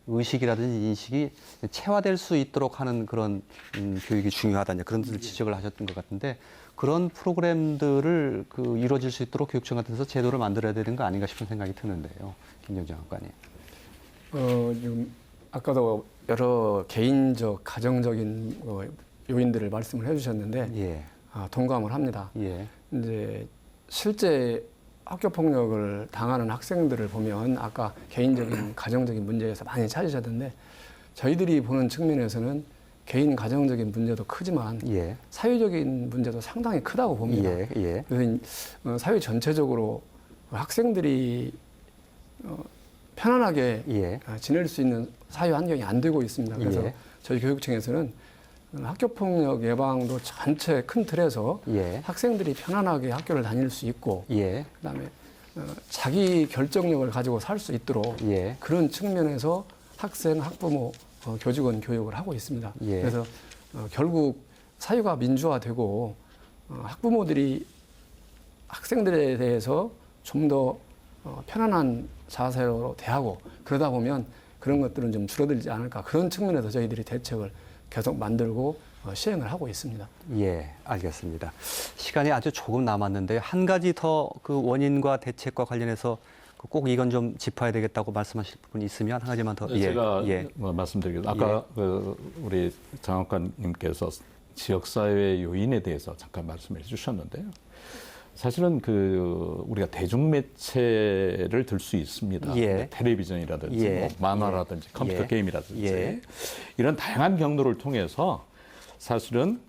의식이라든지 인식이 체화될 수 있도록 하는 그런 교육이 중요하다. 그런 지적을 하셨던 것 같은데 그런 프로그램들을 이루어질 수 있도록 교육청 같은 데서 제도를 만들어야 되는 거 아닌가 싶은 생각이 드는데요. 김경정 장관님. 지금 아까도 여러 개인적, 가정적인 요인들을 말씀을 해주셨는데 동감을 합니다. 이제 실제 학교 폭력을 당하는 학생들을 보면 아까 개인적인, 가정적인 문제에서 많이 찾으셨는데 저희들이 보는 측면에서는 개인 가정적인 문제도 크지만 사회적인 문제도 상당히 크다고 봅니다. 그래서 사회 전체적으로 학생들이 편안하게 지낼 수 있는 사회 환경이 안 되고 있습니다. 그래서 저희 교육청에서는 학교폭력 예방도 전체 큰 틀에서 학생들이 편안하게 학교를 다닐 수 있고 그다음에 자기 결정력을 가지고 살 수 있도록 그런 측면에서 학생, 학부모, 교직원 교육을 하고 있습니다. 그래서 결국 사회가 민주화되고 학부모들이 학생들에 대해서 좀 더 편안한 자세로 대하고 그러다 보면 그런 것들은 좀 줄어들지 않을까 그런 측면에서 저희들이 대책을 계속 만들고 시행을 하고 있습니다. 알겠습니다. 시간이 아주 조금 남았는데 한 가지 더 그 원인과 대책과 관련해서 꼭 이건 좀 짚어야 되겠다고 말씀하실 분이 있으면 한 가지만 더. 제가 말씀드리겠습니다. 아까 우리 장학관님께서 지역사회 요인에 대해서 잠깐 말씀해 주셨는데요. 사실은 우리가 대중매체를 들 수 있습니다. 텔레비전이라든지 뭐 만화라든지 컴퓨터 게임이라든지 이런 다양한 경로를 통해서 사실은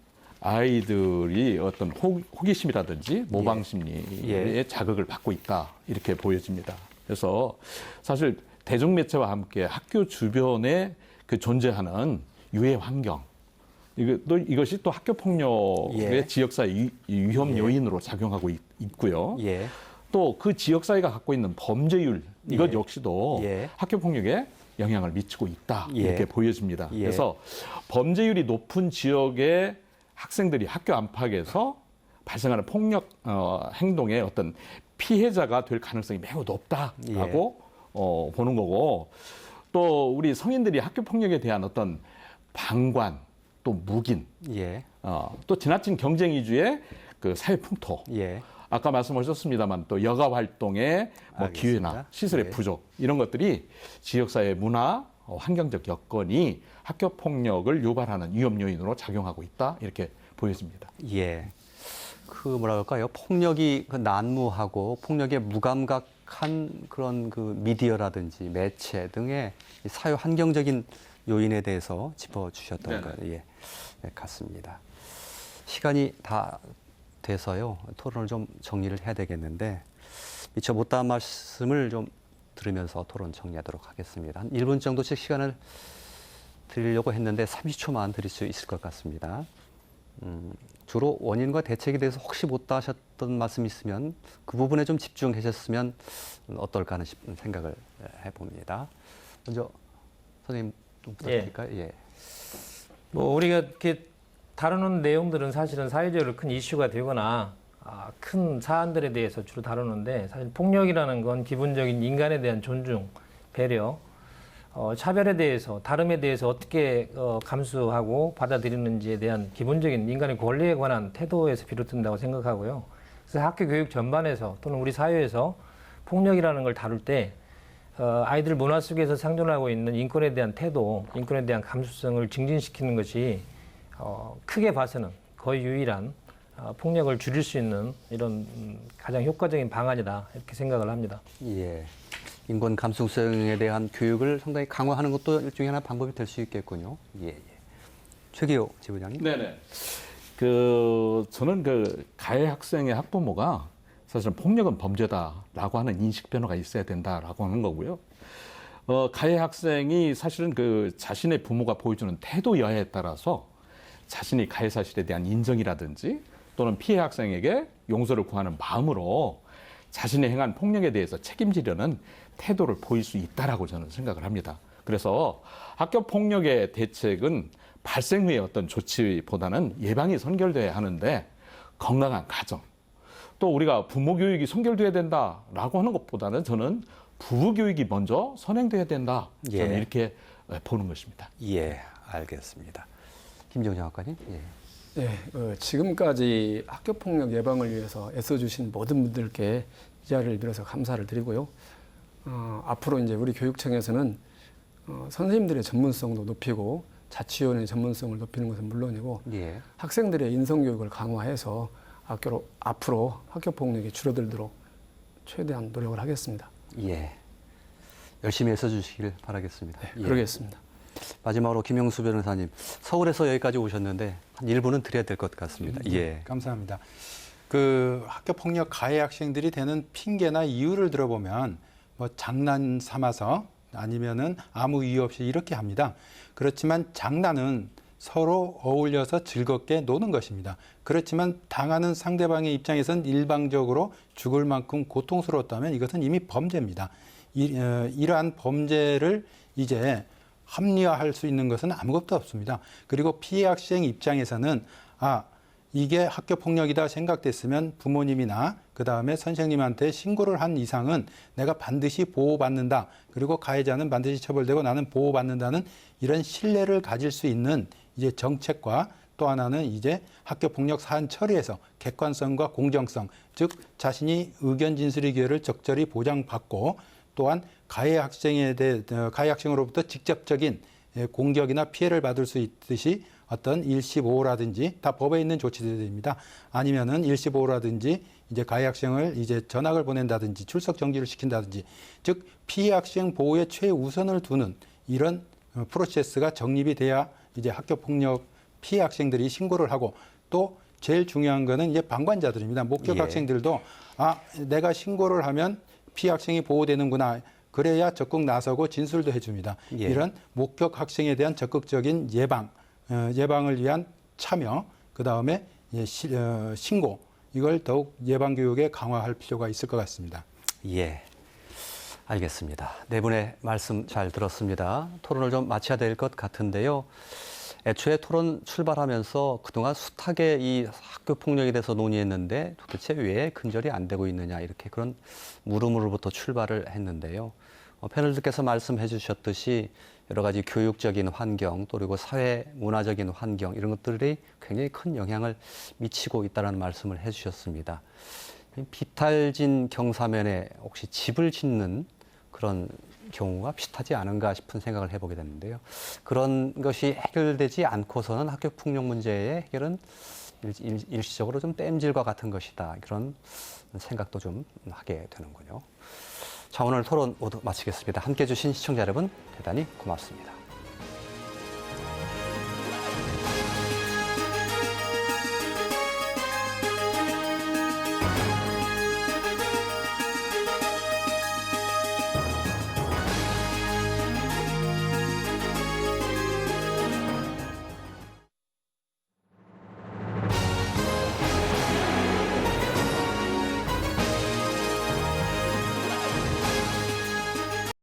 아이들이 어떤 호기심이라든지 모방심리에 자극을 받고 있다 이렇게 보여집니다. 그래서 사실 대중매체와 함께 학교 주변에 존재하는 유해 환경 이것이 또 학교 폭력의 지역사회 위험 요인으로 작용하고 있고요. 또 그 지역사회가 갖고 있는 범죄율 이것 역시도 학교 폭력에 영향을 미치고 있다 이렇게 보여집니다. 그래서 범죄율이 높은 지역의 학생들이 학교 안팎에서 발생하는 폭력 행동의 어떤 피해자가 될 가능성이 매우 높다라고 보는 거고 또 우리 성인들이 학교 폭력에 대한 어떤 방관 또 묵인 또 지나친 경쟁 위주의 그 사회 풍토 아까 말씀하셨습니다만 또 여가 활동의 뭐 기회나 시설의 부족 이런 것들이 지역사회 문화 환경적 여건이 학교 폭력을 유발하는 위험 요인으로 작용하고 있다 이렇게 보여집니다. 그 뭐라 그럴까요? 폭력이 난무하고 폭력에 무감각한 그런 그 미디어라든지 매체 등의 사회 환경적인 요인에 대해서 짚어주셨던 것 같습니다. 시간이 다 같아서요. 토론을 좀 정리를 해야 되겠는데 미처 못다한 말씀을 좀 들으면서 토론 정리하도록 하겠습니다. 한 1분 정도씩 시간을 드리려고 했는데 30초만 드릴 수 있을 것 같습니다. 주로 원인과 대책에 대해서 혹시 못다 하셨던 말씀 있으면 그 부분에 좀 집중하셨으면 어떨까 하는 생각을 해봅니다. 먼저 선생님 좀 부탁드릴까요? 예. 뭐 우리가 이렇게 다루는 내용들은 사실은 사회적으로 큰 이슈가 되거나 큰 사안들에 대해서 주로 다루는데 사실 폭력이라는 건 기본적인 인간에 대한 존중, 배려, 차별에 대해서, 다름에 대해서 어떻게 감수하고 받아들이는지에 대한 기본적인 인간의 권리에 관한 태도에서 비롯된다고 생각하고요. 그래서 학교 교육 전반에서 또는 우리 사회에서 폭력이라는 걸 다룰 때 아이들 문화 속에서 상존하고 있는 인권에 대한 태도, 인권에 대한 감수성을 증진시키는 것이 크게 봐서는 거의 유일한 폭력을 줄일 수 있는 이런 가장 효과적인 방안이다 이렇게 생각을 합니다. 예. 인권 감수성에 대한 교육을 상당히 강화하는 것도 일종의 하나의 방법이 될 수 있겠군요. 예, 예. 최기호 지부장님. 네네. 저는 가해 학생의 학부모가 사실 폭력은 범죄다라고 하는 인식 변화가 있어야 된다라고 하는 거고요. 가해 학생이 사실은 자신의 부모가 보여주는 태도 여하에 따라서 자신이 가해 사실에 대한 인정이라든지 또는 피해 학생에게 용서를 구하는 마음으로 자신이 행한 폭력에 대해서 책임지려는 태도를 보일 수 있다라고 저는 생각을 합니다. 그래서 학교 폭력의 대책은 발생 후의 어떤 조치보다는 예방이 선결돼야 하는데 건강한 가정, 또 우리가 부모 교육이 선결돼야 된다라고 하는 것보다는 저는 부부 교육이 먼저 선행돼야 된다. 저는 예. 이렇게 보는 것입니다. 예, 알겠습니다. 김정장 학과님. 예. 네, 지금까지 학교 폭력 예방을 위해서 애써주신 모든 분들께 이 자리를 빌어서 감사를 드리고요. 앞으로 이제 우리 교육청에서는 선생님들의 전문성도 높이고 자치위원회의 전문성을 높이는 것은 물론이고 예. 학생들의 인성교육을 강화해서 앞으로 학교 폭력이 줄어들도록 최대한 노력을 하겠습니다. 예. 열심히 애써주시길 바라겠습니다. 네, 예. 그러겠습니다. 마지막으로 김영수 변호사님, 서울에서 여기까지 오셨는데 한 1분은 드려야 될 것 같습니다. 예. 감사합니다. 학교 폭력 가해 학생들이 되는 핑계나 이유를 들어보면 뭐 장난 삼아서 아니면은 아무 이유 없이 이렇게 합니다. 그렇지만 장난은 서로 어울려서 즐겁게 노는 것입니다. 그렇지만 당하는 상대방의 입장에선 일방적으로 죽을 만큼 고통스러웠다면 이것은 이미 범죄입니다. 이러한 범죄를 이제 합리화할 수 있는 것은 아무것도 없습니다. 그리고 피해 학생 입장에서는 이게 학교 폭력이다 생각됐으면 부모님이나 그다음에 선생님한테 신고를 한 이상은 내가 반드시 보호받는다. 그리고 가해자는 반드시 처벌되고 나는 보호받는다는 이런 신뢰를 가질 수 있는 이제 정책과 또 하나는 이제 학교 폭력 사안 처리에서 객관성과 공정성, 즉 자신이 의견 진술의 기회를 적절히 보장받고 또한 가해 학생으로부터 직접적인 공격이나 피해를 받을 수 있듯이 어떤 일시보호라든지 다 법에 있는 조치들입니다. 아니면은 일시보호라든지 이제 가해 학생을 이제 전학을 보낸다든지 출석 정지를 시킨다든지 즉 피해 학생 보호에 최우선을 두는 이런 프로세스가 정립이 돼야 이제 학교 폭력 피해 학생들이 신고를 하고 또 제일 중요한 거는 이제 방관자들입니다. 목격 예. 학생들도 내가 신고를 하면 피해 학생이 보호되는구나. 그래야 적극 나서고 진술도 해줍니다. 예. 이런 목격 학생에 대한 적극적인 예방을 위한 참여, 그 다음에 신고, 이걸 더욱 예방교육에 강화할 필요가 있을 것 같습니다. 예. 알겠습니다. 네 분의 말씀 잘 들었습니다. 토론을 좀 마쳐야 될 것 같은데요. 애초에 토론 출발하면서 그동안 숱하게 이 학교 폭력에 대해서 논의했는데 도대체 왜 근절이 안 되고 있느냐 이렇게 그런 물음으로부터 출발을 했는데요. 패널들께서 말씀해 주셨듯이 여러 가지 교육적인 환경 또 그리고 사회 문화적인 환경 이런 것들이 굉장히 큰 영향을 미치고 있다는 말씀을 해 주셨습니다. 비탈진 경사면에 혹시 집을 짓는 그런 경우가 비슷하지 않은가 싶은 생각을 해보게 됐는데요. 그런 것이 해결되지 않고서는 학교 폭력 문제의 해결은 일시적으로 좀 땜질과 같은 것이다. 그런 생각도 좀 하게 되는군요. 자, 오늘 토론 모두 마치겠습니다. 함께해 주신 시청자 여러분 대단히 고맙습니다.